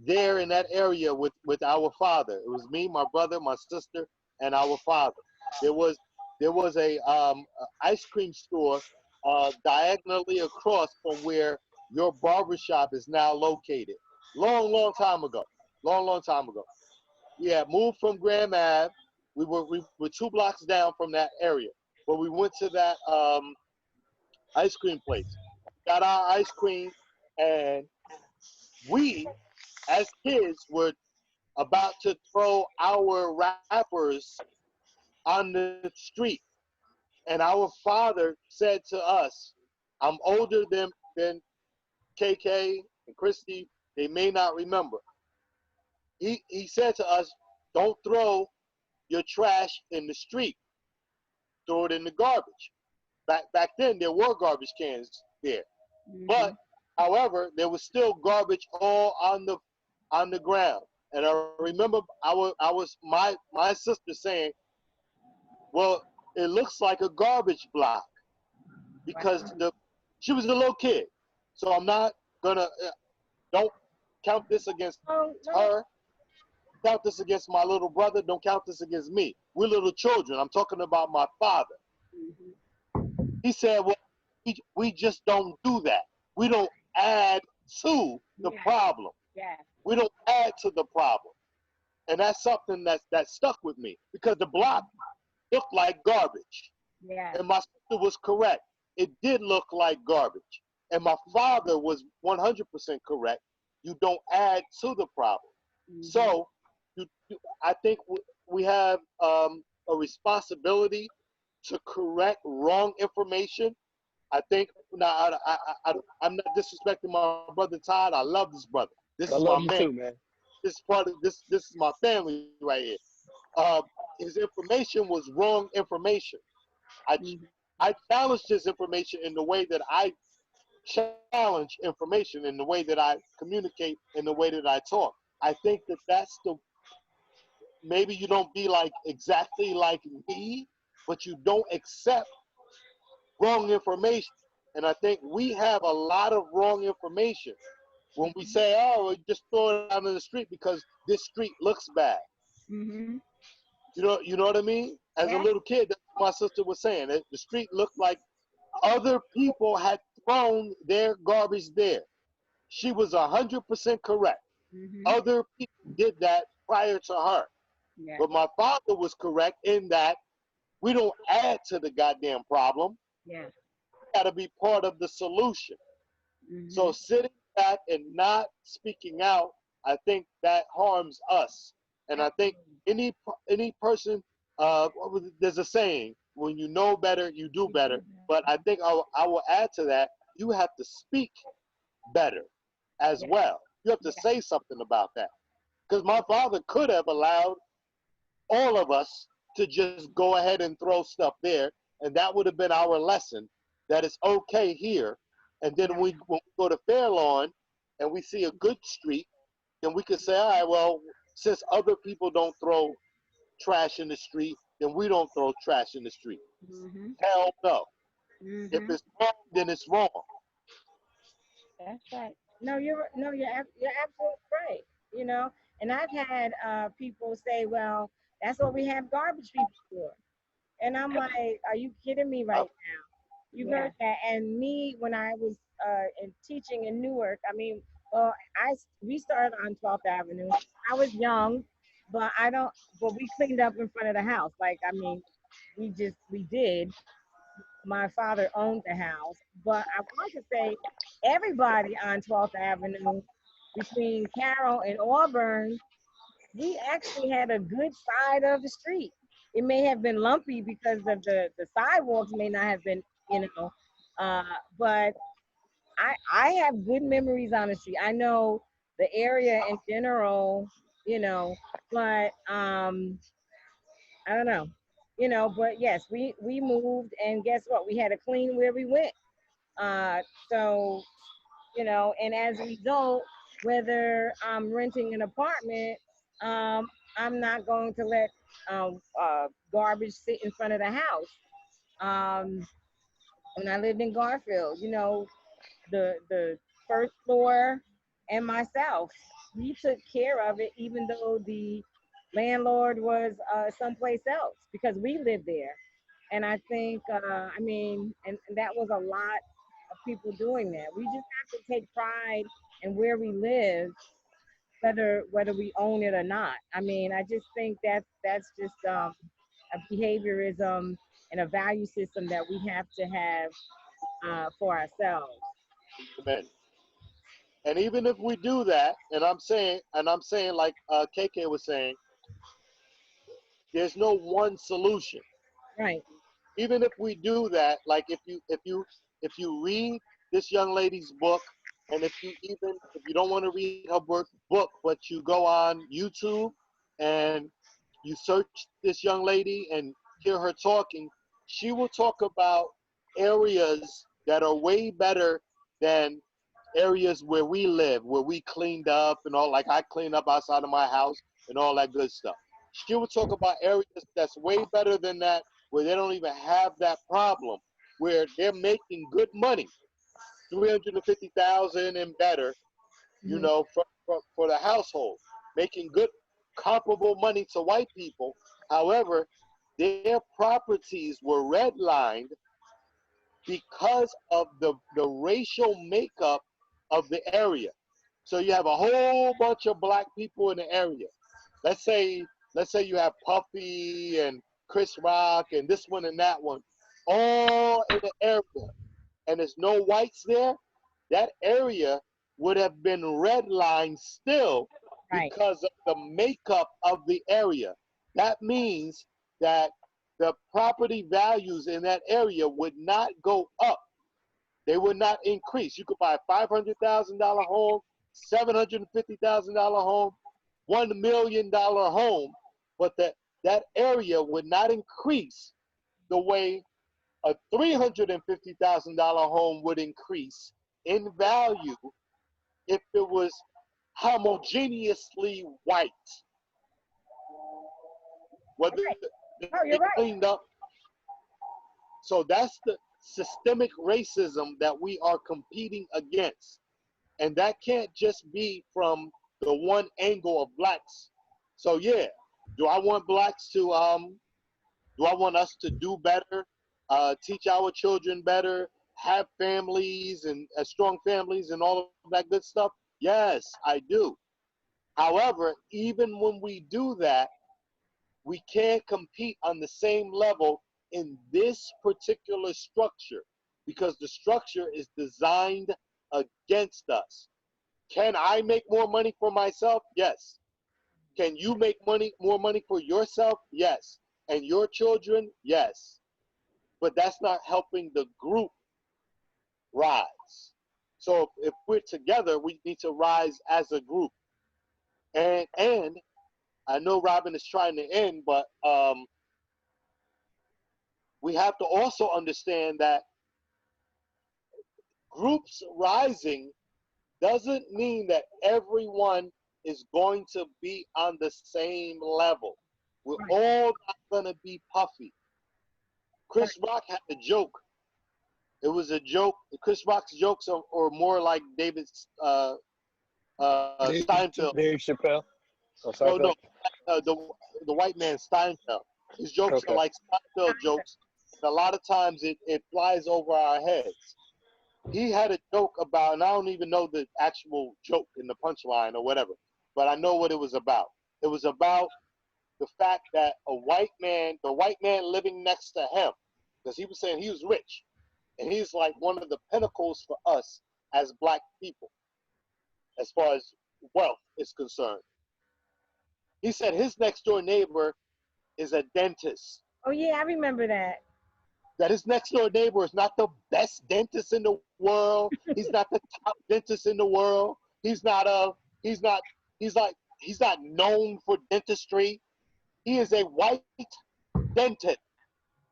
there in that area with our father. It was me, my brother, my sister, and our father. There was a ice cream store diagonally across from where your barbershop is now located. Long time ago. Long time ago. We had moved from Graham Ave. We were 2 blocks down from that area. But we went to that ice cream place. Got our ice cream, and we, as kids, were about to throw our wrappers on the street. And our father said to us, I'm older than KK and Christy. They may not remember. He said to us, don't throw your trash in the street. Throw it in the garbage. Back then, there were garbage cans there. But, however, there was still garbage all on the ground. And I remember my sister saying, well, it looks like a garbage block, because she was a little kid. So I'm not gonna Don't count this against her. Count this against my little brother. Don't count this against me. We're little children. I'm talking about my father. He said, well, we just don't do that. We don't add to the problem. We don't add to the problem. And that's something that stuck with me, because the block looked like garbage. And my sister was correct. It did look like garbage. And my father was 100% correct. You don't add to the problem. So I think we have a responsibility to correct wrong information. I think, now I'm not disrespecting my brother Todd. I love this brother. This is my man. Too, man. This is part of this is my family right here. His information was wrong information. I challenged his information in the way that I challenge information, in the way that I communicate, in the way that I talk. I think that's maybe you don't be like exactly like me, but you don't accept wrong information. And I think we have a lot of wrong information when we say, oh, just throw it out in the street because this street looks bad. You know what I mean? As a little kid, that's what my sister was saying. The street looked like other people had thrown their garbage there. She was 100% correct. Other people did that prior to her. But my father was correct in that we don't add to the goddamn problem. We got to be part of the solution. So sitting back and not speaking out, I think that harms us. And I think any person, there's a saying, when you know better, you do better. But I think I will add to that, you have to speak better as well. You have to say something about that. Because my father could have allowed all of us to just go ahead and throw stuff there, and that would have been our lesson, that it's okay here. And then when we go to Fairlawn and we see a good street, then we could say, all right, well, since other people don't throw trash in the street, then we don't throw trash in the street. Hell no. If it's wrong, then it's wrong. That's right. No, you're absolutely right. You know, and I've had people say, well, that's what we have garbage people for. And I'm like, are you kidding me right now? You heard that? And me, when I was teaching in Newark, I mean, well, we started on 12th Avenue. I was young, but we cleaned up in front of the house. Like, I mean, we did. My father owned the house, but I want to say everybody on 12th Avenue between Carroll and Auburn, we actually had a good side of the street. It may have been lumpy because of the sidewalks may not have been, but I have good memories on the street. I know the area in general, but I don't know, but yes, we moved, and guess what? We had to clean where we went. So, and as a result, whether I'm renting an apartment, I'm not going to let garbage sit in front of the house. When I lived in Garfield, the first floor and myself, we took care of it, even though the landlord was someplace else, because we lived there. And I think, and that was a lot of people doing that. We just have to take pride in where we live, whether we own it or not. I mean, I just think that's just a behaviorism and a value system that we have to have for ourselves. Amen. And even if we do that, and I'm saying like KK was saying, there's no one solution. Right. Even if we do that, like if you read this young lady's book, and if you don't want to read her book, but you go on YouTube and you search this young lady and hear her talking, she will talk about areas that are way better than areas where we live, where we cleaned up and all, like I cleaned up outside of my house and all that good stuff. She will talk about areas that's way better than that, where they don't even have that problem, where they're making good money, $350,000 and better, you know, for the household, making good comparable money to white people. However, their properties were redlined because of the racial makeup of the area. So you have a whole bunch of black people in the area. Let's say you have Puffy and Chris Rock and this one and that one, all in the area, and there's no whites there. That area would have been redlined still because of the makeup of the area. That means that the property values in that area would not go up. They would not increase. You could buy a $500,000 home, $750,000 home, $1 million home, but that area would not increase the way a $350,000 home would increase in value if it was homogeneously white. Whether they cleaned up. So that's the systemic racism that we are competing against. And that can't just be from the one angle of blacks. So yeah, do I want blacks to do I want us to do better, teach our children better, have families and strong families and all of that good stuff? Yes, I do. However, even when we do that, we can't compete on the same level in this particular structure because the structure is designed against us. Can I make more money for myself? Yes. Can you make more money for yourself? Yes. And your children? Yes. But that's not helping the group rise. So if we're together, we need to rise as a group. And I know Robin is trying to end, but we have to also understand that groups rising doesn't mean that everyone is going to be on the same level. We're all not going to be Puffy. Chris Rock had a joke. It was a joke. Chris Rock's jokes are more like David Steinfeld. Dave Chappelle. No, the white man Steinfeld. His jokes are like Steinfeld jokes. And a lot of times it flies over our heads. He had a joke about, and I don't even know the actual joke in the punchline or whatever, but I know what it was about. It was about the fact that the white man living next to him, because he was saying he was rich, and he's like one of the pinnacles for us as black people, as far as wealth is concerned. He said his next door neighbor is a dentist. Oh yeah, I remember that. That his next door neighbor is not the best dentist in the world. He's not the top dentist in the world. He's not known for dentistry. He is a white dentist,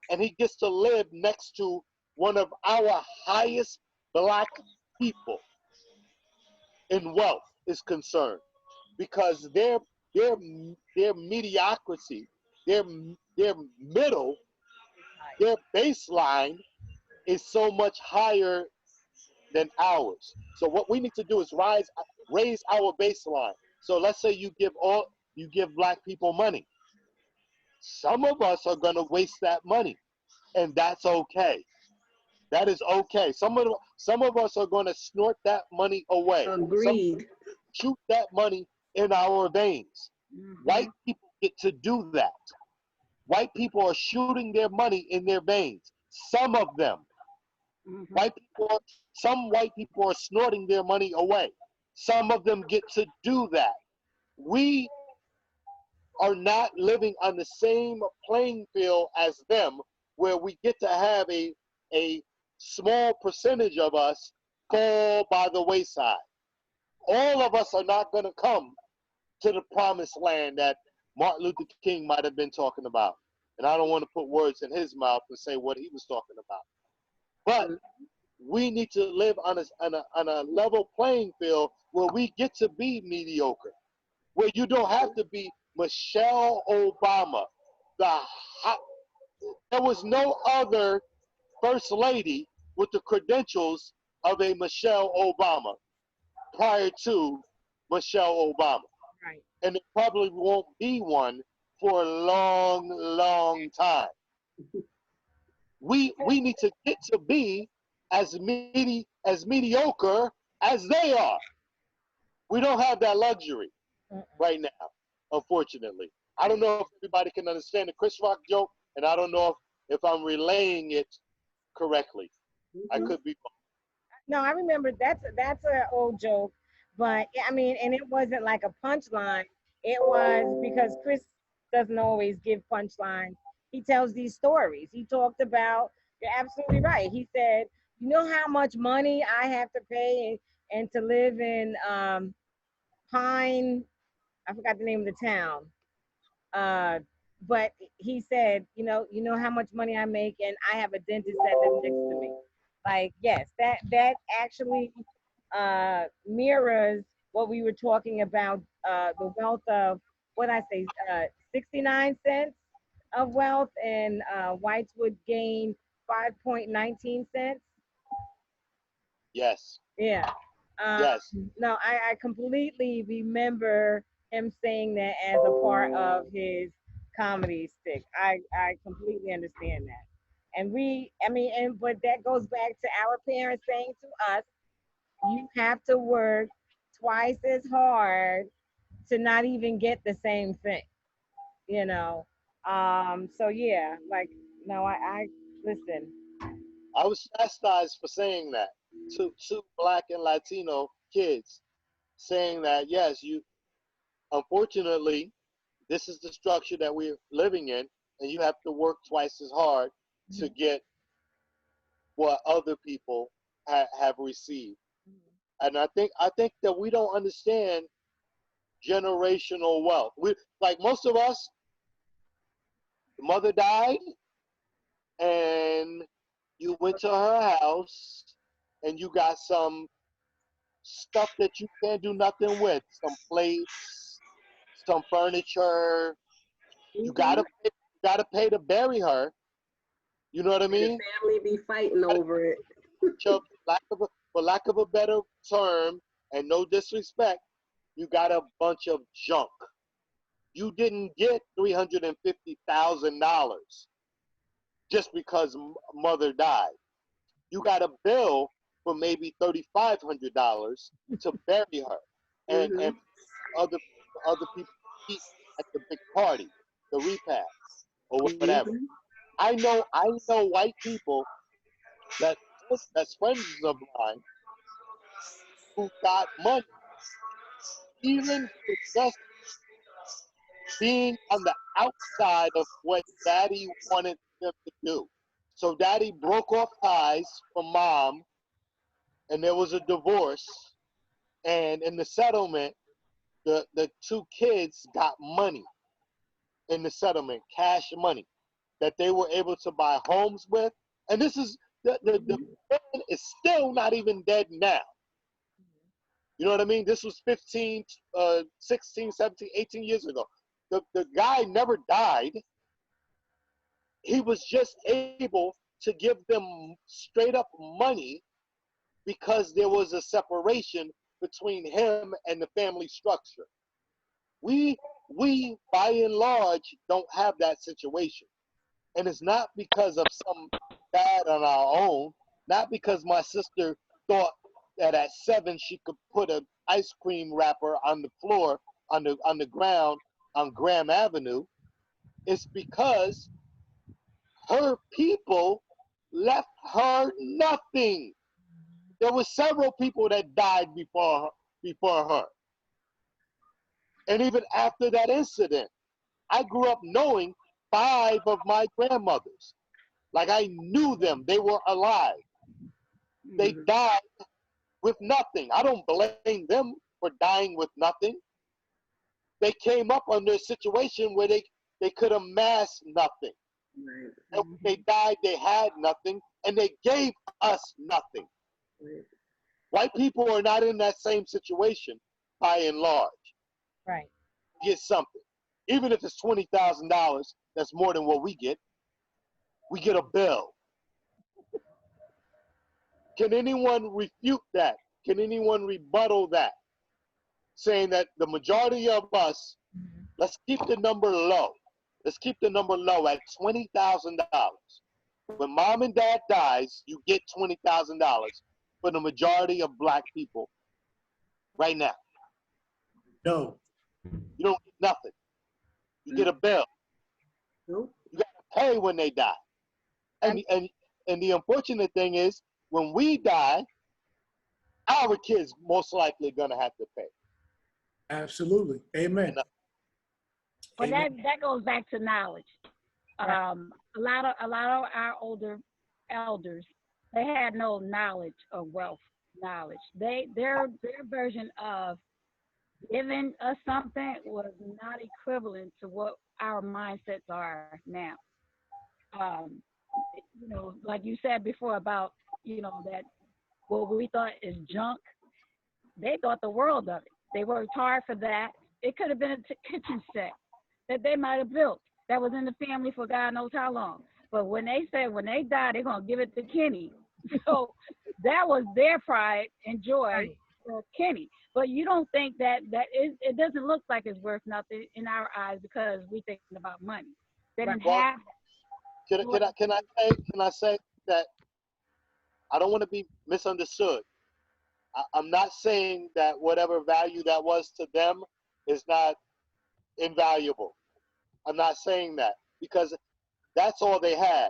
and he gets to live next to one of our highest black people in wealth is concerned, because their mediocrity, their middle, their baseline is so much higher than ours. So what we need to do is raise our baseline. So let's say you give black people money. Some of us are going to waste that money, and that's okay. That is okay. Some of us are going to snort that money away. Agreed. Shoot that money in our veins. White people get to do that. White people are shooting their money in their veins. Some of them. Some white people are snorting their money away. Some of them get to do that. We are not living on the same playing field as them, where we get to have a small percentage of us fall by the wayside. All of us are not going to come to the promised land that Martin Luther King might have been talking about. And I don't want to put words in his mouth and say what he was talking about. But we need to live on a level playing field where we get to be mediocre, where you don't have to be Michelle Obama. There was no other first lady with the credentials of a Michelle Obama. prior to Michelle Obama. Right. And there probably won't be one for a long, long time. We need to get to be as mediocre as they are. We don't have that luxury right now, unfortunately. I don't know if everybody can understand the Chris Rock joke, and I don't know if I'm relaying it correctly. I could be wrong. No, I remember that's an old joke, but I mean, and it wasn't like a punchline. It was because Chris doesn't always give punchlines. He tells these stories. He talked about. You're absolutely right. He said, "You know how much money I have to pay and to live in Pine. I forgot the name of the town. But he said, you know how much money I make, and I have a dentist that lives next to me. Like, yes, that actually mirrors what we were talking about, the wealth of what I say, 69 cents of wealth, and whites would gain 5.19 cents. Yes. Yeah. Yes. No, I completely remember him saying that as a part of his comedy stick. I completely understand that. And but that goes back to our parents saying to us, you have to work twice as hard to not even get the same thing, you know. So yeah, like, no, I listen. I was chastised for saying that to Black and Latino kids, saying that, yes, unfortunately, this is the structure that we're living in, and you have to work twice as hard to get what other people have received. And I think that we don't understand generational wealth. We, like most of us, the mother died, and you went to her house, and you got some stuff that you can't do nothing with, some plates, some furniture. You gotta pay to bury her. You know what I mean? The family be fighting over it. For lack of a better term, and no disrespect, you got a bunch of junk. You didn't get $350,000 just because mother died. You got a bill for maybe $3,500 to bury her, and other people eat at the big party, the repast, or whatever. I know white people that's friends of mine who got money even for just being on the outside of what daddy wanted them to do. So daddy broke off ties from mom, and there was a divorce, and in the settlement, the two kids got money in the settlement, cash money, that they were able to buy homes with. And this is the man is still not even dead now. You know what I mean? This was 15, 16, 17, 18 years ago. The guy never died. He was just able to give them straight up money because there was a separation between him and the family structure. We by and large don't have that situation. And it's not because of some bad on our own, not because my sister thought that at 7 she could put an ice cream wrapper on the floor, on the ground on Graham Avenue. It's because her people left her nothing. There were several people that died before her. And even after that incident, I grew up knowing 5 of my grandmothers. Like, I knew them. They were alive. They died with nothing. I don't blame them for dying with nothing. They came up under a situation where they could amass nothing. Right. And when they died, they had nothing, and they gave us nothing. Right. White people are not in that same situation, by and large. Right. Get something. Even if it's $20,000, that's more than what we get. We get a bill. Can anyone refute that? Can anyone rebuttal that? Saying that the majority of us, let's keep the number low. Let's keep the number low at $20,000. When mom and dad dies, you get $20,000 for the majority of black people right now. No. You don't get nothing. You get a bill. Nope. You got to pay when they die. And the unfortunate thing is, when we die, our kids most likely going to have to pay. Absolutely. Amen. But that goes back to knowledge. A lot of our older elders, they had no knowledge of wealth knowledge. Their version of giving us something was not equivalent to what our mindsets are now. Like you said before about, that what we thought is junk, they thought the world of it. They worked hard for that. It could have been a kitchen set that they might have built that was in the family for God knows how long. But when they said when they die, they're going to give it to Kenny. So that was their pride and joy for Kenny. But you don't think that it doesn't look like it's worth nothing in our eyes because we're thinking about money. They didn't have. Can I say that I don't want to be misunderstood. I'm not saying that whatever value that was to them is not invaluable. I'm not saying that because that's all they had.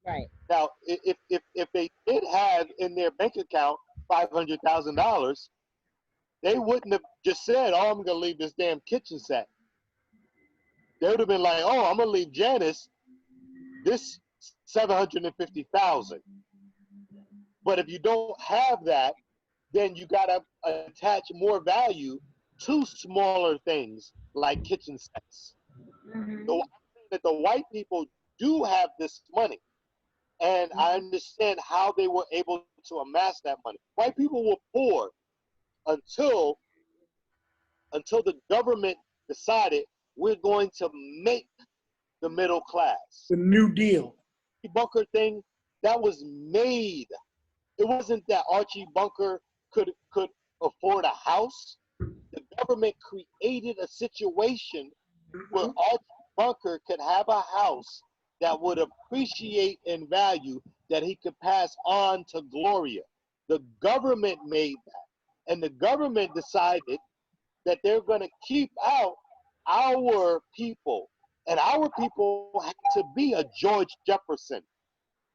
Right. Now, if they did have in their bank account $500,000, they wouldn't have just said, "Oh, I'm gonna leave this damn kitchen set." They would have been like, "Oh, I'm gonna leave Janice this $750,000." But if you don't have that, then you gotta attach more value to smaller things like kitchen sets. So I'm saying that the white people do have this money, and I understand how they were able to amass that money. White people were poor until the government decided we're going to make the middle class. The New Deal. The Bunker thing, that was made. It wasn't that Archie Bunker could afford a house. The government created a situation where Archie Bunker could have a house that would appreciate in value that he could pass on to Gloria. The government made that. And the government decided that they're going to keep out our people. And our people had to be a George Jefferson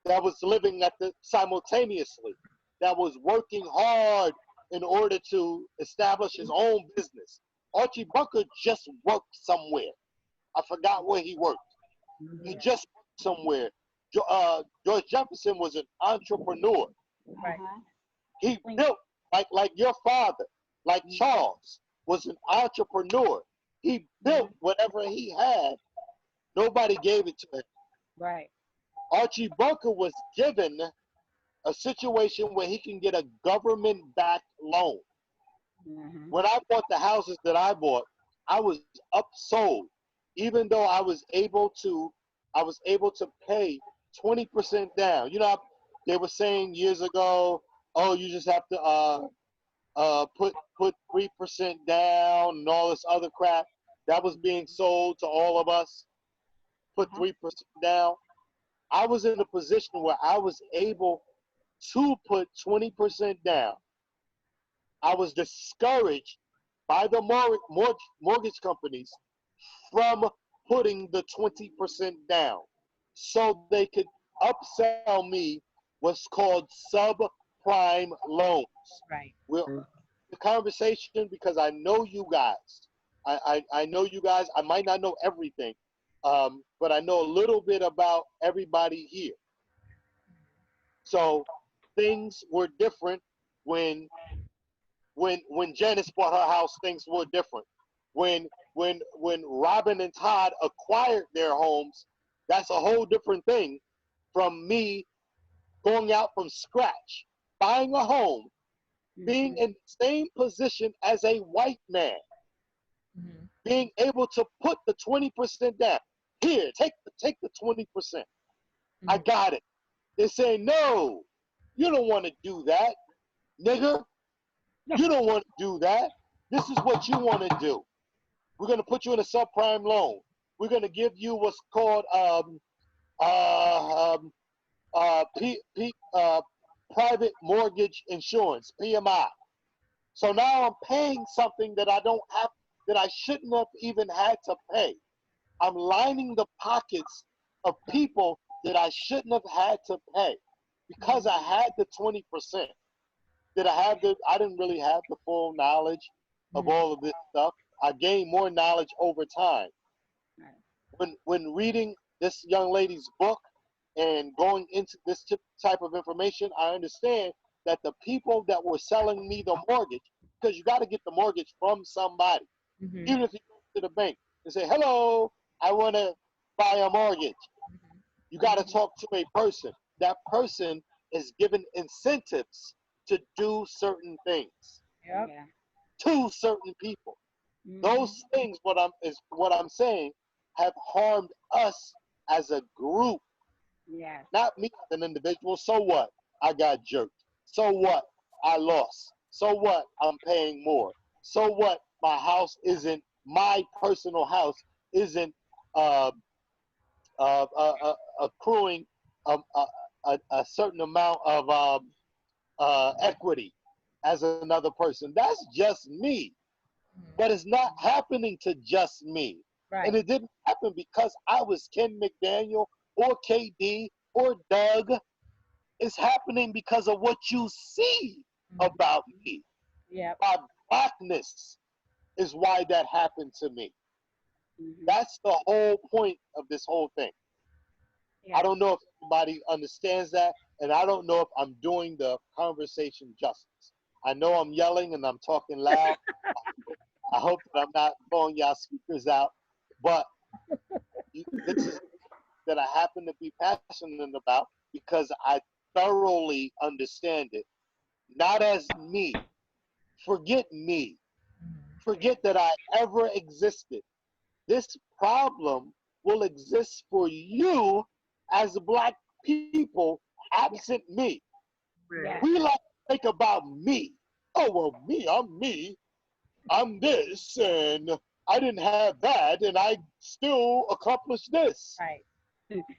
that was living simultaneously, that was working hard in order to establish his own business. Archie Bunker just worked somewhere. I forgot where he worked. He just worked somewhere. George Jefferson was an entrepreneur. Right. He built, like your father, like Charles, was an entrepreneur. He built whatever he had. Nobody gave it to him. Right. Archie Bunker was given a situation where he can get a government-backed loan. When I bought the houses that I bought, I was upsold, even though I was able to pay 20% down. You know, they were saying years ago, oh, you just have to put 3% down and all this other crap. That was being sold to all of us. Put 3% down. I was in a position where I was able to put 20% down. I was discouraged by the mortgage companies from putting the 20% down so they could upsell me what's called subprime loans. Right. The conversation, because I know you guys. I know you guys. I might not know everything, but I know a little bit about everybody here. So things were different when Janice bought her house. Things were different. When Robin and Todd acquired their homes, that's a whole different thing from me going out from scratch, buying a home, being in the same position as a white man, being able to put the 20% down. Here, take the 20%. I got it. They're saying, no, you don't want to do that, nigga. You don't want to do that. This is what you want to do. We're going to put you in a subprime loan. We're going to give you what's called private mortgage insurance, PMI. So now I'm paying something that I don't have, that I shouldn't have even had to pay. I'm lining the pockets of people that I shouldn't have had to pay because I had the 20%. I didn't really have the full knowledge of all of this stuff. I gained more knowledge over time. When reading this young lady's book and going into this type of information, I understand that the people that were selling me the mortgage, because you got to get the mortgage from somebody, even if you go to the bank and say, hello, I want to buy a mortgage. You got to talk to a person. That person is given incentives to do certain things to certain people. Those things, what I'm saying, have harmed us as a group. Not me as an individual. So what? I got jerked. So what? I lost. So what? I'm paying more. So what? My house isn't, my personal house isn't accruing a certain amount of equity as another person. That's just me. But it's not happening to just me. Right. And it didn't happen because I was Ken McDaniel or KD or Doug. It's happening because of what you see about me. Yeah. My blackness is why that happened to me. That's the whole point of this whole thing. Yeah. I don't know if everybody understands that, and I don't know if I'm doing the conversation justice. I know I'm yelling and I'm talking loud. I hope that I'm not blowing y'all speakers out, but this is that I happen to be passionate about because I thoroughly understand it. Not as me. Forget me. Forget that I ever existed. This problem will exist for you as Black people absent me. Yeah. We like to think about me. Oh, well, me, I'm this, and I didn't have that, and I still accomplished this. Right.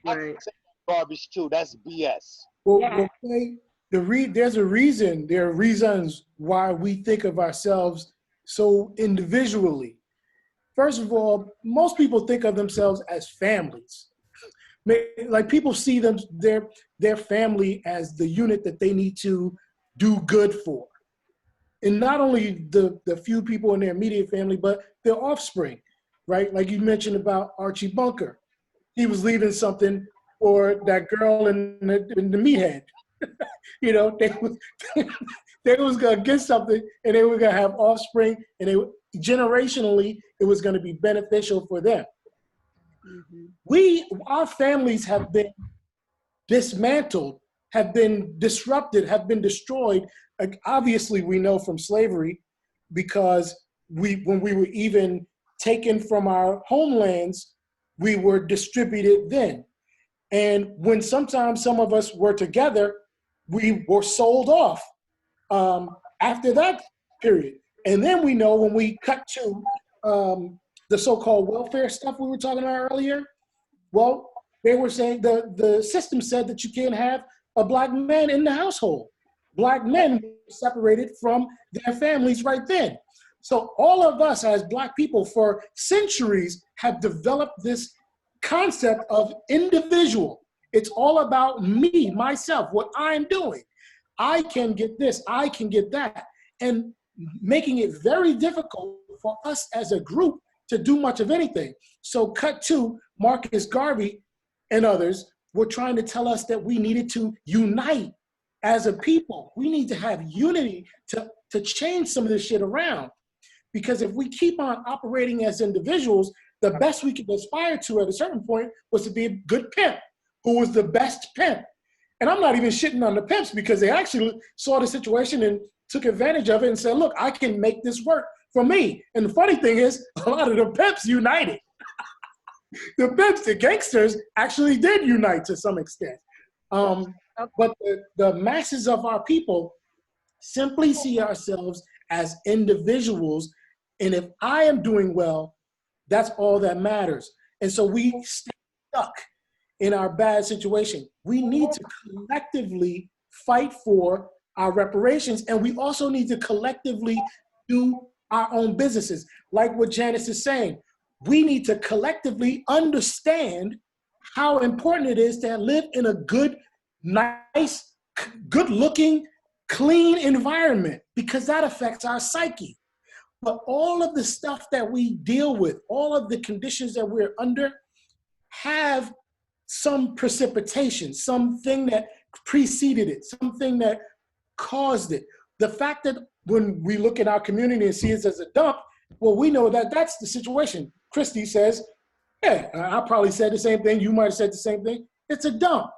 Right. Garbage too. That's BS. Well, there's a reason. There are reasons why we think of ourselves so individually. First of all, most people think of themselves as families. Like people see their family as the unit that they need to do good for. And not only the few people in their immediate family, but their offspring, right? Like you mentioned about Archie Bunker. He was leaving something for that girl in the meathead. You know, they was gonna get something and they were gonna have offspring, and generationally, it was gonna be beneficial for them. Our families have been dismantled, have been disrupted, have been destroyed. Like, obviously, we know from slavery, because when we were even taken from our homelands, we were distributed then. And when sometimes some of us were together, we were sold off after that period. And then we know when we cut to the so-called welfare stuff we were talking about earlier, well, they were saying the system said that you can't have a Black man in the household. Black men were separated from their families right then. So all of us as Black people for centuries have developed this concept of individual. It's all about me, myself, what I'm doing. I can get this, I can get that. And making it very difficult for us as a group to do much of anything. So cut to Marcus Garvey and others were trying to tell us that we needed to unite as a people. We need to have unity to change some of this shit around. Because if we keep on operating as individuals, the best we could aspire to at a certain point was to be a good pimp, who was the best pimp. And I'm not even shitting on the pimps, because they actually saw the situation and took advantage of it and said, look, I can make this work for me. And the funny thing is, a lot of the pimps united. The pimps, the gangsters, actually did unite to some extent. But the masses of our people simply see ourselves as individuals. And if I am doing well, that's all that matters. And so we stay stuck in our bad situation. We need to collectively fight for our reparations, and we also need to collectively do our own businesses. Like what Janice is saying, we need to collectively understand how important it is to live in a good, nice, good-looking, clean environment, because that affects our psyche. But all of the stuff that we deal with, all of the conditions that we're under, have some precipitation, something that preceded it, something that caused it. The fact that when we look at our community and see it as a dump, well, we know that that's the situation. Christy says, yeah, I probably said the same thing. You might have said the same thing. It's a dump.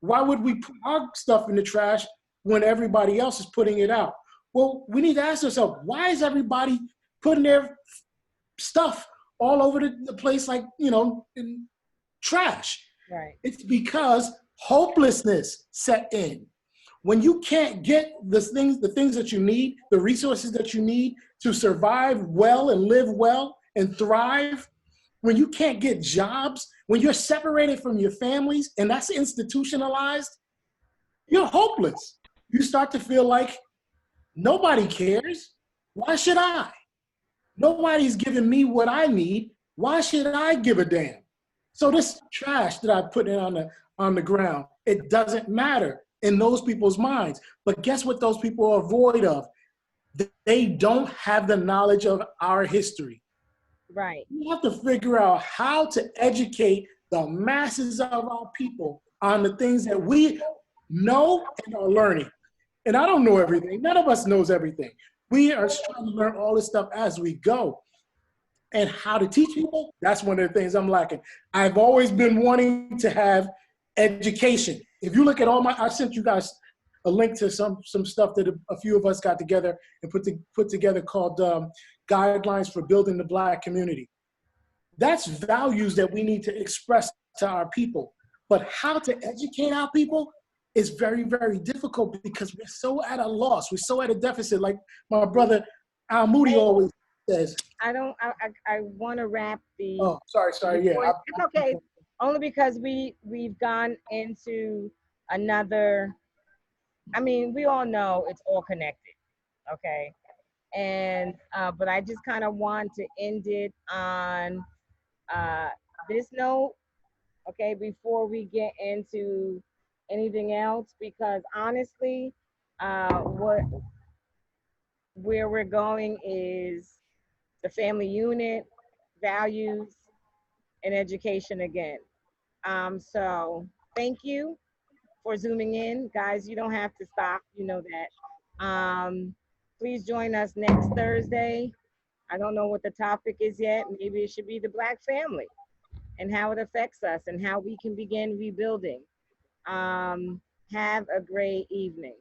Why would we put our stuff in the trash when everybody else is putting it out? Well, we need to ask ourselves, why is everybody putting their stuff all over the place like, you know, in trash? Right. It's because hopelessness set in. When you can't get the things that you need, the resources that you need to survive well and live well and thrive, when you can't get jobs, when you're separated from your families and that's institutionalized, you're hopeless. You start to feel like nobody cares. Why should I? Nobody's giving me what I need. Why should I give a damn? So this trash that I put in on the ground, it doesn't matter in those people's minds. But guess what those people are void of? They don't have the knowledge of our history. Right. We have to figure out how to educate the masses of our people on the things that we know and are learning. And I don't know everything. None of us knows everything. We are trying to learn all this stuff as we go. And how to teach people, that's one of the things I'm lacking. I've always been wanting to have education. If you look at I sent you guys a link to some stuff that a few of us got together and put together called Guidelines for Building the Black Community. That's values that we need to express to our people. But how to educate our people is very, very difficult because we're so at a loss. We're so at a deficit. Like my brother Al Moody always says. I want to wrap the. Oh, sorry. Yeah, it's okay. Only because we've gone into another. I mean, we all know it's all connected, okay. And but I just kind of want to end it on this note, okay, before we get into anything else, because honestly, where we're going is the family unit, values, and education again. So thank you for zooming in. Guys, you don't have to stop, you know that. Please join us next Thursday. I don't know what the topic is yet. Maybe it should be the Black family and how it affects us and how we can begin rebuilding. Have a great evening.